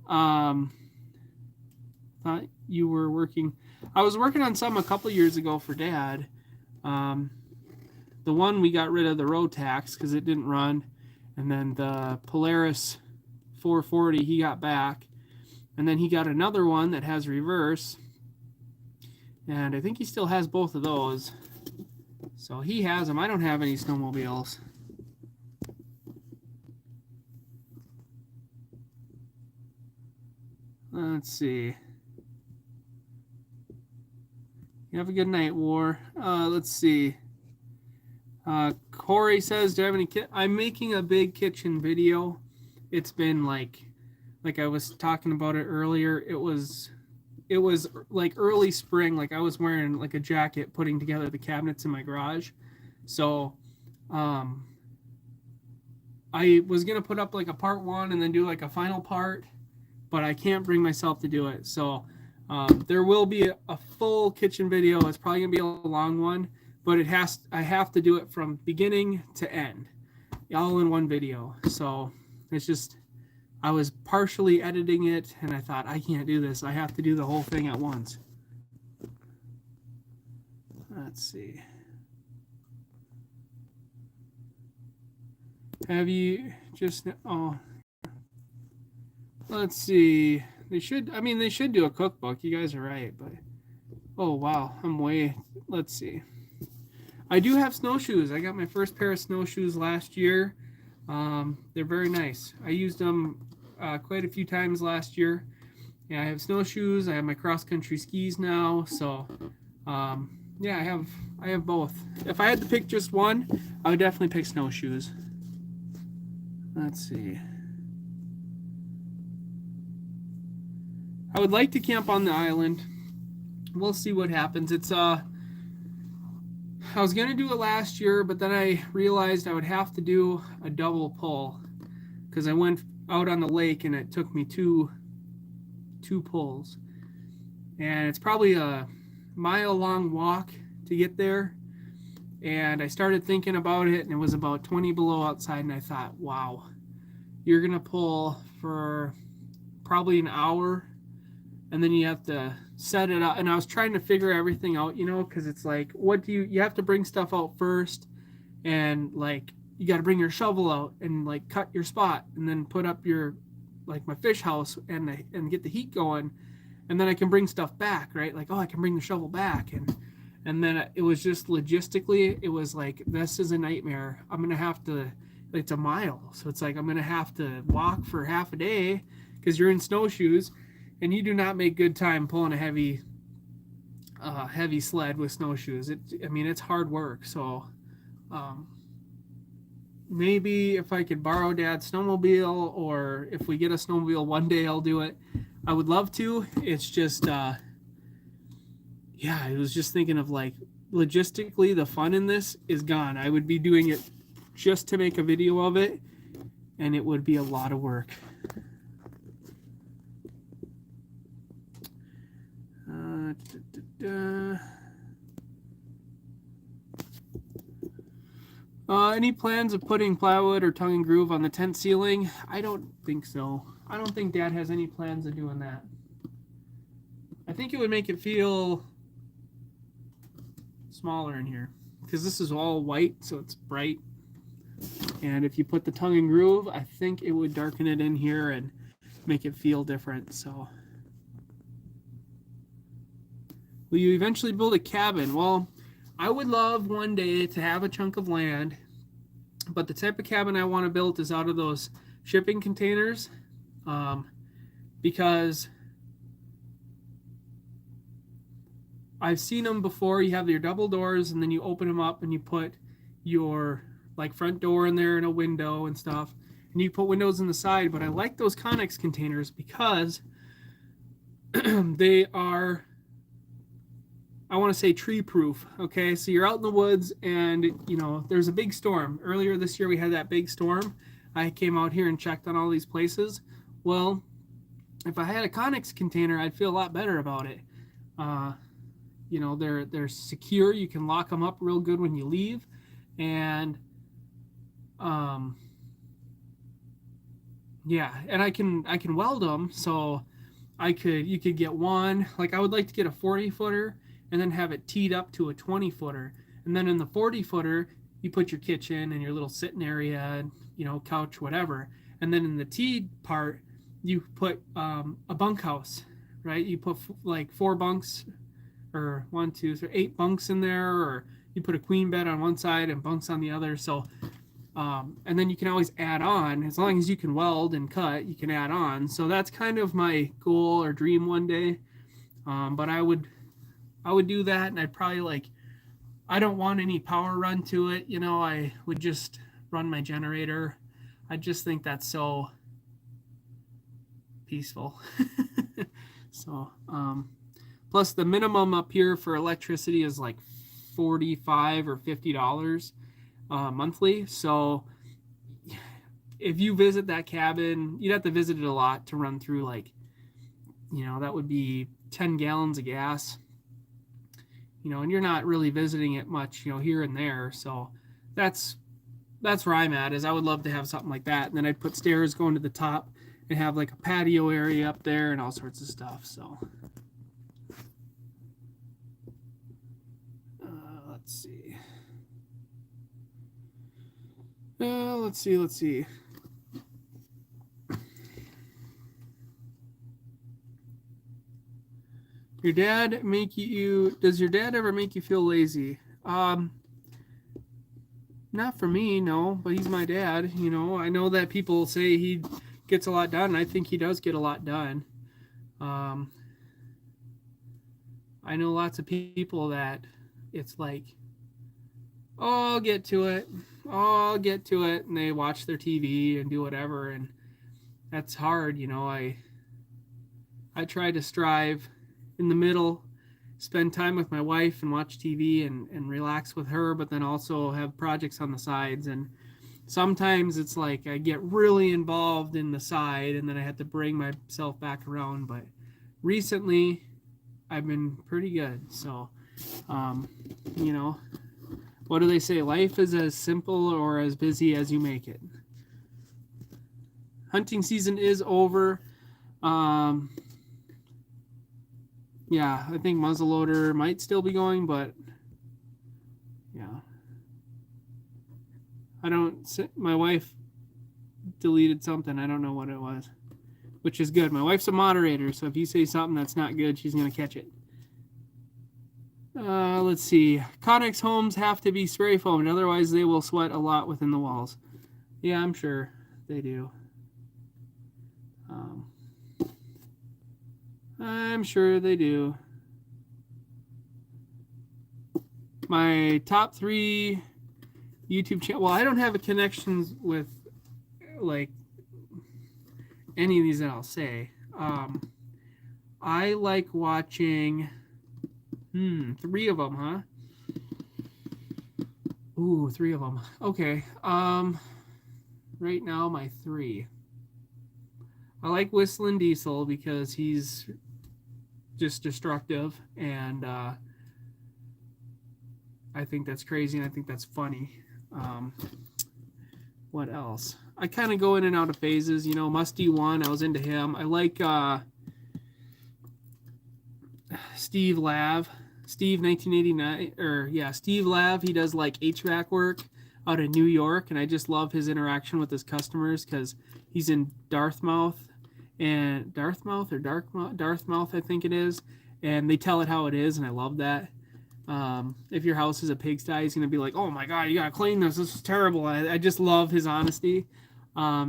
Thought you were working. I was working on some a couple years ago for Dad. The one we got rid of the road tax because it didn't run, and then the Polaris 440 he got back, and then he got another one that has reverse, and I think he still has both of those. So he has them. I don't have any snowmobiles. Let's see. You have a good night, War. Let's see. Corey says, do I have any I'm making a big kitchen video. It's been like I was talking about it earlier. It was like early spring. Like I was wearing like a jacket putting together the cabinets in my garage. So I was going to put up like a part 1 and then do like a final part, but I can't bring myself to do it. So there will be a full kitchen video. It's probably going to be a long one, but I have to do it from beginning to end, all in one video. So it's just, I was partially editing it and I thought, I can't do this. I have to do the whole thing at once. Let's see. Have you just, let's see. They should do a cookbook. You guys are right, but, oh wow, let's see. I do have snowshoes. I got my first pair of snowshoes last year. They're very nice. I used them quite a few times last year. Yeah, I have snowshoes. I have my cross-country skis now. So, yeah, I have both. If I had to pick just one, I would definitely pick snowshoes. Let's see. I would like to camp on the island. We'll see what happens. It's I was gonna do it last year, but then I realized I would have to do a double pull because I went out on the lake and it took me two pulls, and it's probably a mile-long walk to get there. And I started thinking about it, and it was about 20 below outside, and I thought, wow, you're gonna pull for probably an hour, and then you have to set it up. And I was trying to figure everything out, because it's like, what do you have to bring stuff out first, and like you got to bring your shovel out and like cut your spot, and then put up your, like my fish house and get the heat going, and then I can bring stuff back, right? Like, oh, I can bring the shovel back, and then it was just logistically, it was like, this is a nightmare. I'm gonna have to, it's a mile, so it's like I'm gonna have to walk for half a day because you're in snowshoes. And you do not make good time pulling a heavy sled with snowshoes. It's hard work. So maybe if I could borrow Dad's snowmobile, or if we get a snowmobile one day, I'll do it. I would love to. It's just, I was just thinking of like, logistically, the fun in this is gone. I would be doing it just to make a video of it, and it would be a lot of work. Any plans of putting plywood or tongue and groove on the tent ceiling? I don't think so. I don't think Dad has any plans of doing that. I think it would make it feel smaller in here because this is all white, so it's bright. And if you put the tongue and groove, I think it would darken it in here and make it feel different. So, will you eventually build a cabin? Well, I would love one day to have a chunk of land, but the type of cabin I want to build is out of those shipping containers, because I've seen them before. You have your double doors, and then you open them up and you put your like front door in there and a window and stuff, and you put windows in the side. But I like those Connex containers because they are, I want to say, tree proof. Okay, so you're out in the woods and there's a big storm. Earlier this year we had that big storm. I came out here and checked on all these places. Well, if I had a Connex container, I'd feel a lot better about it. They're secure. You can lock them up real good when you leave, and and I can weld them. So you could get one, like I would like to get a 40-footer and then have it teed up to a 20-footer. And then in the 40-footer, you put your kitchen and your little sitting area, couch, whatever. And then in the teed part, you put a bunkhouse, right? You put like 4 bunks, or 1, 2, 3, 8 bunks in there, or you put a queen bed on one side and bunks on the other. So, and then you can always add on, as long as you can weld and cut, you can add on. So that's kind of my goal or dream one day. But I would do that, and I'd probably I don't want any power run to it. You know, I would just run my generator. I just think that's so peaceful. So, plus the minimum up here for electricity is like $45 or $50 monthly. So if you visit that cabin, you'd have to visit it a lot to run through, like, you know, that would be 10 gallons of gas, you know, and you're not really visiting it much, you know, here and there. So that's where I'm at. Is I would love to have something like that, and then I'd put stairs going to the top and have like a patio area up there and all sorts of stuff. So let's see. Let's see. Your dad make you? Does your dad ever make you feel lazy? Not for me, no. But he's my dad. You know, I know that people say he gets a lot done. I think he does get a lot done. I know lots of people that it's like, oh, I'll get to it. Oh, I'll get to it, and they watch their TV and do whatever, and that's hard. You know, I try to strive in the middle, spend time with my wife and watch TV and relax with her, but then also have projects on the sides. And sometimes it's like I get really involved in the side and then I have to bring myself back around. But recently I've been pretty good. So, you know, what do they say? Life is as simple or as busy as you make it. Hunting season is over. Yeah, I think muzzleloader might still be going, but yeah. My wife deleted something. I don't know what it was, which is good. My wife's a moderator, so if you say something that's not good, she's going to catch it. Let's see. Conex homes have to be spray foamed, otherwise they will sweat a lot within the walls. Yeah, I'm sure they do. I'm sure they do. My top 3 YouTube channel. Well, I don't have a connections with like any of these that I'll say. I like watching 3 of them, huh? Ooh, 3 of them. Okay. Right now my 3. I like Whistling Diesel because he's just destructive, and I think that's crazy, and I think that's funny. What else? I kind of go in and out of phases. You know, Musty One, I was into him. I like Steve Lav. Steve 1989, or yeah, Steve Lav. He does like HVAC work out in New York, and I just love his interaction with his customers because he's in Dartmouth, I think it is, and they tell it how it is, and I love that. If your house is a pigsty, he's gonna be like, "Oh my God, you gotta clean this. This is terrible." I just love his honesty.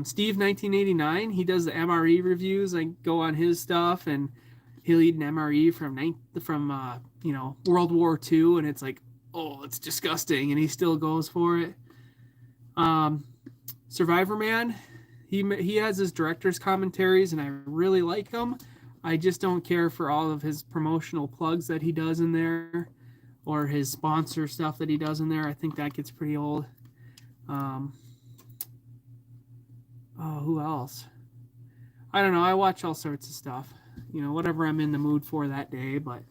Steve 1989, he does the MRE reviews. I go on his stuff, and he'll eat an MRE from World War II, and it's like, oh, it's disgusting, and he still goes for it. Survivor Man, he has his director's commentaries, and I really like them. I just don't care for all of his promotional plugs that he does in there, or his sponsor stuff that he does in there. I think that gets pretty old. Who else? I don't know. I watch all sorts of stuff. You know, whatever I'm in the mood for that day, but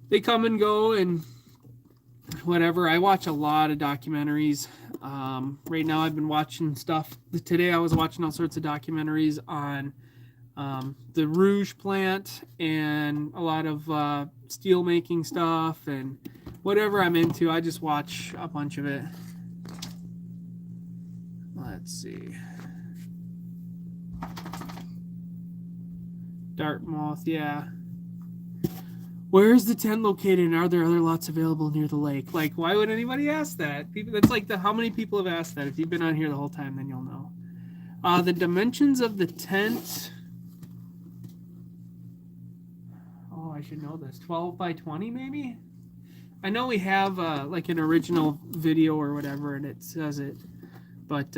they come and go and whatever. I watch a lot of documentaries. Right now I've been watching stuff. Today I was watching all sorts of documentaries on the Rouge plant and a lot of steel making stuff and whatever I'm into. I just watch a bunch of it. Let's see. Dartmouth, yeah. Where is the tent located, and are there other lots available near the lake? Like, why would anybody ask that? People, that's like how many people have asked that? If you've been on here the whole time, then you'll know. The dimensions of the tent. Oh, I should know this. 12 by 20, maybe? I know we have like an original video or whatever, and it says it, but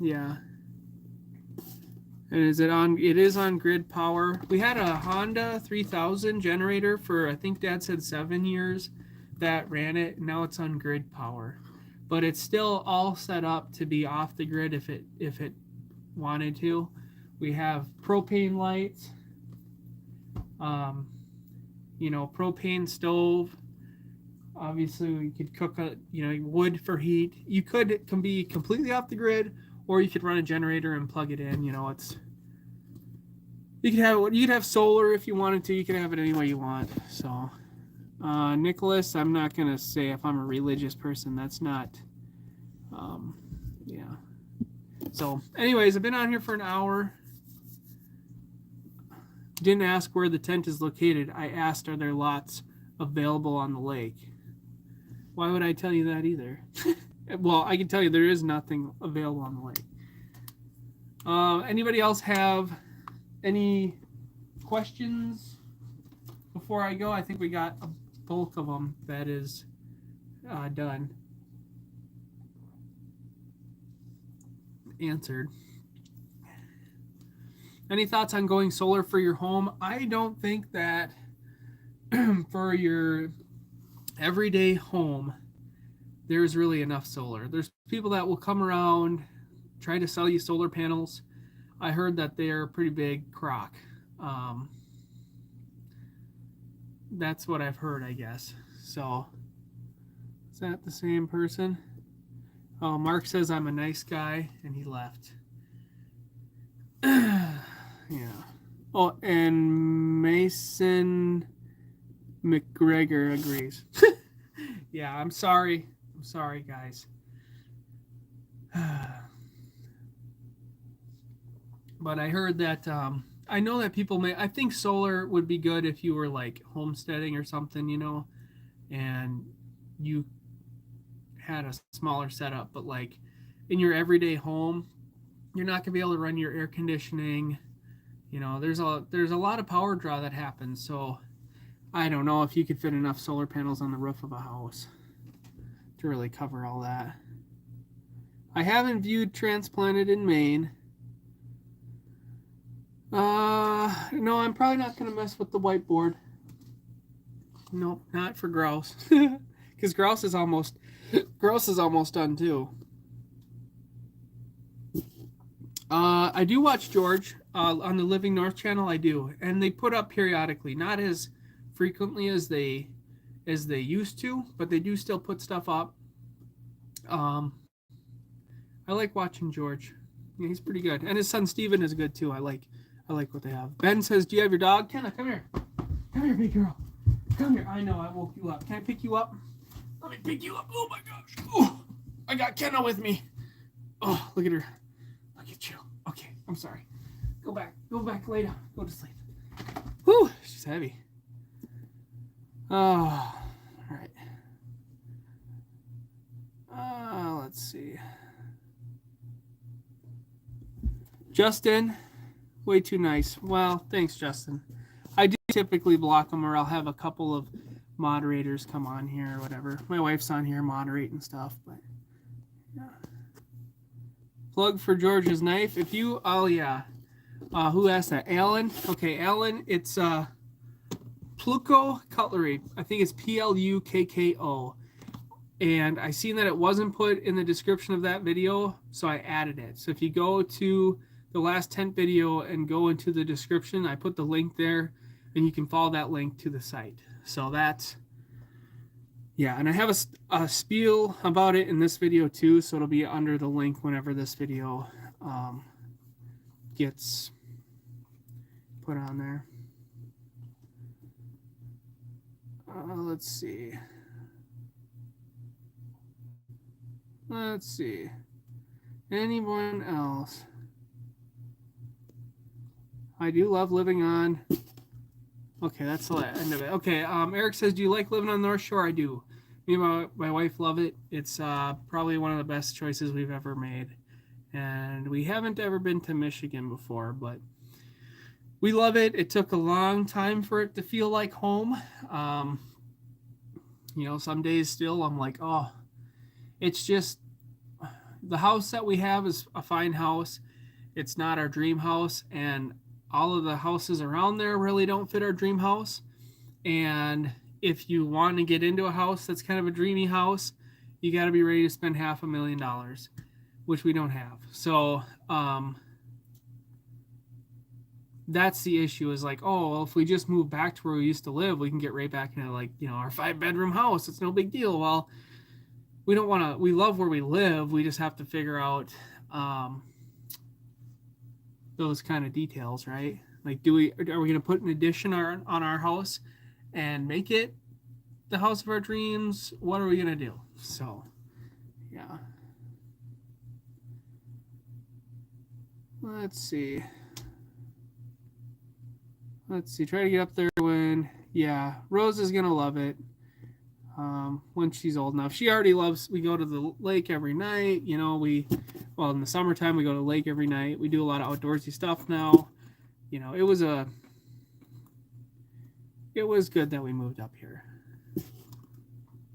yeah. And is it on? It is on grid power. We had a Honda 3000 generator for, I think Dad said 7 years that ran it. Now it's on grid power, but it's still all set up to be off the grid if it wanted to. We have propane lights, propane stove. Obviously, we could cook wood for heat. You can be completely off the grid, or you could run a generator and plug it in. You could have solar if you wanted to. You can have it any way you want. So, Nicholas, I'm not gonna say if I'm a religious person. That's not. Yeah. So, anyways, I've been on here for an hour. Didn't ask where the tent is located. I asked, are there lots available on the lake? Why would I tell you that either? Well, I can tell you there is nothing available on the lake. Anybody else have any questions before I go? I think we got a bulk of them that is done. Answered. Any thoughts on going solar for your home? I don't think that for your everyday home, there's really enough solar. There's people that will come around, try to sell you solar panels. I heard that they're a pretty big crock. That's what I've heard, I guess. So, is that the same person? Oh, Mark says I'm a nice guy, and he left. Yeah. Oh, and Mason McGregor agrees. Yeah, I'm sorry. I'm sorry, guys. But I heard that I know that people I think solar would be good if you were like homesteading or something, and you had a smaller setup, but like in your everyday home, you're not gonna be able to run your air conditioning. There's a lot of power draw that happens. So I don't know if you could fit enough solar panels on the roof of a house to really cover all that. I haven't viewed Transplanted in Maine. No, I'm probably not gonna mess with the whiteboard. Nope, not for grouse. Because grouse is almost done too. I do watch George on the Living North channel. I do, and they put up periodically, not as frequently as they used to, but they do still put stuff up. I like watching George. Yeah, he's pretty good, and his son Steven is good too. I like what they have. Ben says, "Do you have your dog?" Kenna, come here. Come here, big girl. Come here. I know I woke you up. Can I pick you up? Let me pick you up. Oh my gosh. Oh, I got Kenna with me. Oh, look at her. Look at you. Okay, I'm sorry. Go back. Lay down. Go to sleep. Whew, she's heavy. Oh, all right. Let's see. Justin, way too nice. Well, thanks, Justin. I do typically block them, or I'll have a couple of moderators come on here or whatever. My wife's on here moderating stuff, but yeah. Plug for George's knife. If you, yeah. Who asked that? Alan? Okay, Alan, it's Plukko Cutlery. I think it's Plukko. And I seen that it wasn't put in the description of that video, so I added it. So if you go to the last tent video and go into the description, I put the link there, and you can follow that link to the site. So that's, yeah, and I have a spiel about it in this video too, so it'll be under the link whenever this video gets put on there. Let's see. Anyone else? I do love living on. Okay, that's the end of it. Okay, Eric says, do you like living on the North Shore? I do. Me and my wife love it. It's probably one of the best choices we've ever made. And we haven't ever been to Michigan before, but we love it. It took a long time for it to feel like home. You know, some days still I'm like, oh, it's just the house that we have is a fine house. It's not our dream house, and all of the houses around there really don't fit our dream house. And if you want to get into a house that's kind of a dreamy house, you got to be ready to spend $500,000, which we don't have. So that's the issue, is like, oh, well, if we just move back to where we used to live, we can get right back into, like, you know, our 5-bedroom house. It's no big deal. Well, we don't want to, we love where we live. We just have to figure out those kind of details, right? Like, are we going to put an addition on our house and make it the house of our dreams? What are we going to do? So, yeah. Let's see. Try to get up there when, yeah, Rose is going to love it when she's old enough. She already loves, we go to the lake every night. You know, well, in the summertime, we go to the lake every night. We do a lot of outdoorsy stuff now. You know, it was good that we moved up here.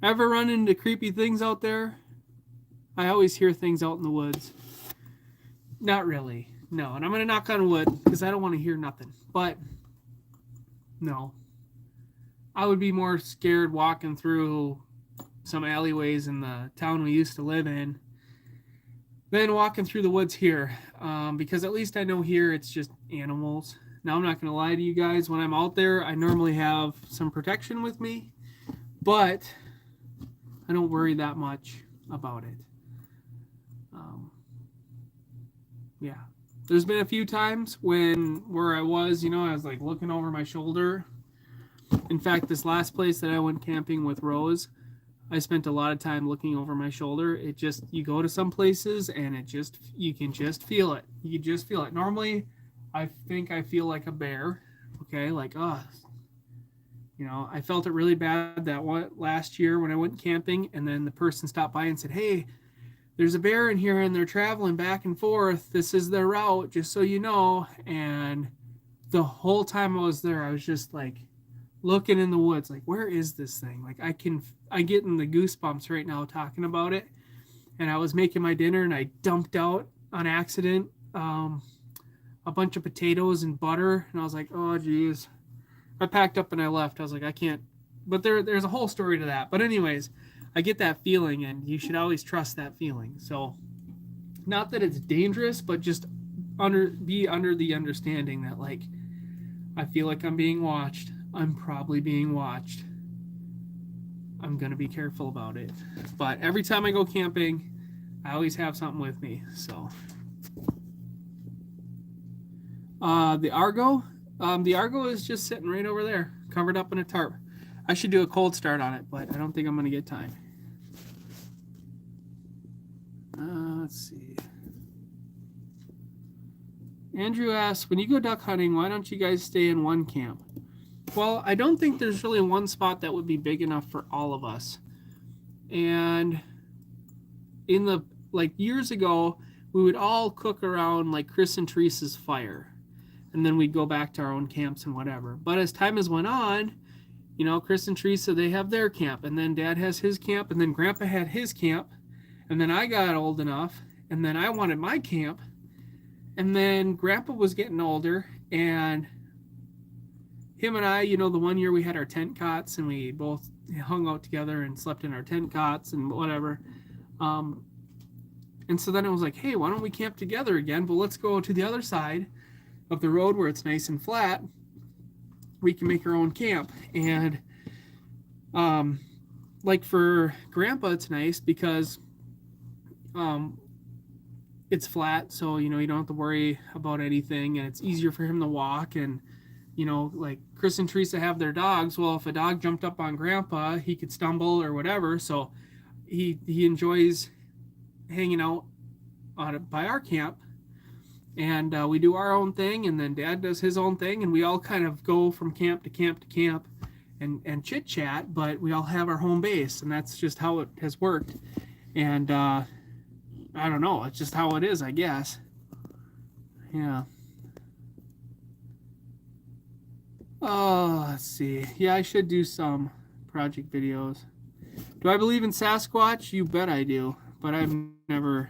Ever run into creepy things out there? I always hear things out in the woods. Not really. No, and I'm going to knock on wood because I don't want to hear nothing. But, no. I would be more scared walking through some alleyways in the town we used to live in than walking through the woods here. Because at least I know here it's just animals. Now, I'm not going to lie to you guys. When I'm out there, I normally have some protection with me. But I don't worry that much about it. Yeah. There's been a few times where I was, you know, I was like looking over my shoulder. In fact, this last place that I went camping with Rose, I spent a lot of time looking over my shoulder. It just, you go to some places and you can just feel it. You can just feel it. Normally, I think I feel like a bear. Okay, like, you know, I felt it really bad that one last year when I went camping, and then the person stopped by and said, hey, there's a bear in here and they're traveling back and forth. This is their route, just so you know. And the whole time I was there, I was just like looking in the woods, like, where is this thing? Like, I get in the goosebumps right now talking about it. And I was making my dinner and I dumped out on accident a bunch of potatoes and butter. And I was like, oh, geez. I packed up and I left. I was like, I can't. But there's a whole story to that. But anyways, I get that feeling, and you should always trust that feeling. So, not that it's dangerous, but just be under the understanding that, like, I feel like I'm being watched. I'm probably being watched. I'm going to be careful about it. But every time I go camping, I always have something with me. So, the Argo is just sitting right over there, covered up in a tarp. I should do a cold start on it, but I don't think I'm going to get time. Let's see. Andrew asks, when you go duck hunting, why don't you guys stay in one camp? Well, I don't think there's really one spot that would be big enough for all of us. And in the, like, years ago, we would all cook around, like, Chris and Teresa's fire. And then we'd go back to our own camps and whatever. But as time has went on, you know, Chris and Teresa, they have their camp. And then Dad has his camp. And then Grandpa had his camp. And then I got old enough. And then I wanted my camp. And then Grandpa was getting older. And him and I, you know, the one year we had our tent cots. And we both hung out together and slept in our tent cots and whatever. And so then it was like, hey, why don't we camp together again? But let's go to the other side of the road where it's nice and flat. We can make our own camp. And like for Grandpa, it's nice because it's flat, so you know you don't have to worry about anything, and it's easier for him to walk. And you know, like Chris and Teresa have their dogs. Well, if a dog jumped up on Grandpa, he could stumble or whatever. So he enjoys hanging out by our camp. And we do our own thing, and then Dad does his own thing, and we all kind of go from camp to camp to camp and chit-chat, but we all have our home base, and that's just how it has worked. And I don't know, it's just how it is, I guess. Yeah. Oh, let's see. Yeah, I should do some project videos. Do I believe in Sasquatch? You bet I do. But I've never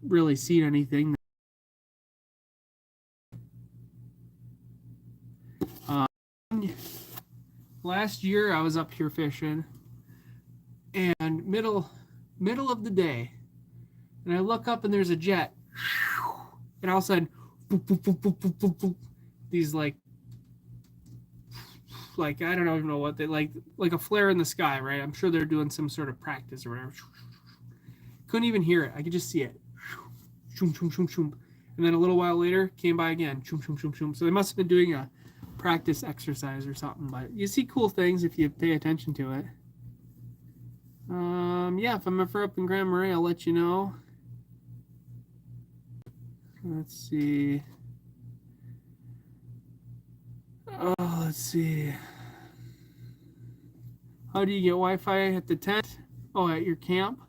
really seen anything. Last year I was up here fishing, and middle of the day, and I look up and there's a jet, and all of a sudden, boop, boop, boop, boop, boop, boop, boop, these like I don't even know what they like a flare in the sky, right? I'm sure they're doing some sort of practice or whatever. Couldn't even hear it. I could just see it. Shoom, shoom, shoom, shoom. And then a little while later, came by again. Shoom, shoom, shoom, shoom. So they must have been doing a practice exercise or something. But you see cool things if you pay attention to it. Yeah, if I'm ever up in Grand Marais, I'll let you know. Let's see. Oh, let's see. How do you get Wi-Fi at the tent? Oh, at your camp?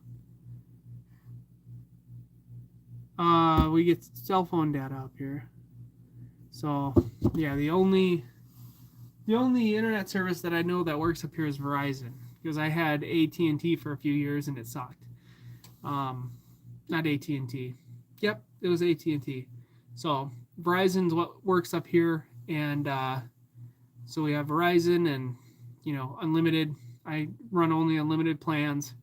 We get cell phone data up here. So, yeah, the only internet service that I know that works up here is Verizon, because I had AT&T for a few years and it sucked. Not AT&T. Yep, it was AT&T. So Verizon's what works up here, and so we have Verizon and unlimited. I run only unlimited plans.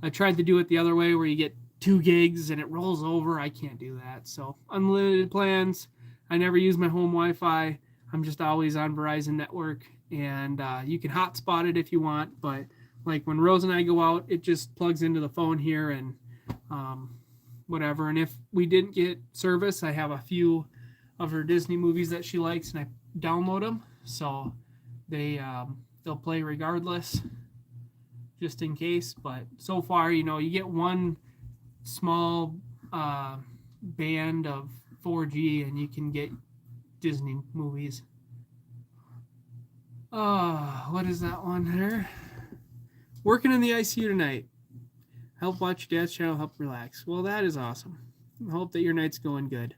I tried to do it the other way where you get 2 gigs and it rolls over. I can't do that. So unlimited plans. I never use my home Wi-Fi. I'm just always on Verizon network, and you can hotspot it if you want, but like when Rose and I go out, it just plugs into the phone here and whatever. And if we didn't get service, I have a few of her Disney movies that she likes, and I download them, so they'll play regardless, just in case. But so far, you get one small band of 4G, and you can get Disney movies. What is that one there? Working in the ICU tonight. Help watch your dad's channel, help relax. Well, that is awesome. I hope that your night's going good.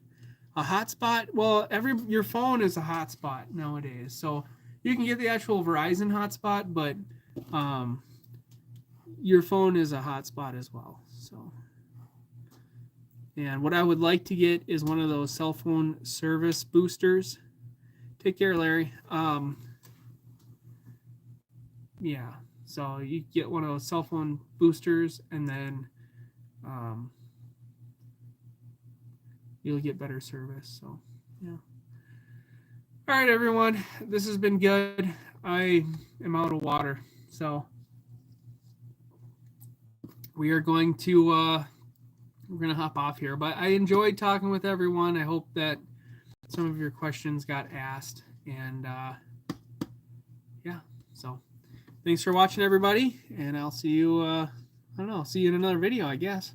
A hotspot? Well, your phone is a hotspot nowadays. So you can get the actual Verizon hotspot, but your phone is a hotspot as well. So, and what I would like to get is one of those cell phone service boosters. Take care, Larry. Yeah, so you get one of those cell phone boosters, and then you'll get better service. So, yeah. All right, everyone. This has been good. I am out of water, so we are going to hop off here. But I enjoyed talking with everyone. I hope that some of your questions got asked, and yeah. So thanks for watching, everybody, and I'll see you. See you in another video, I guess.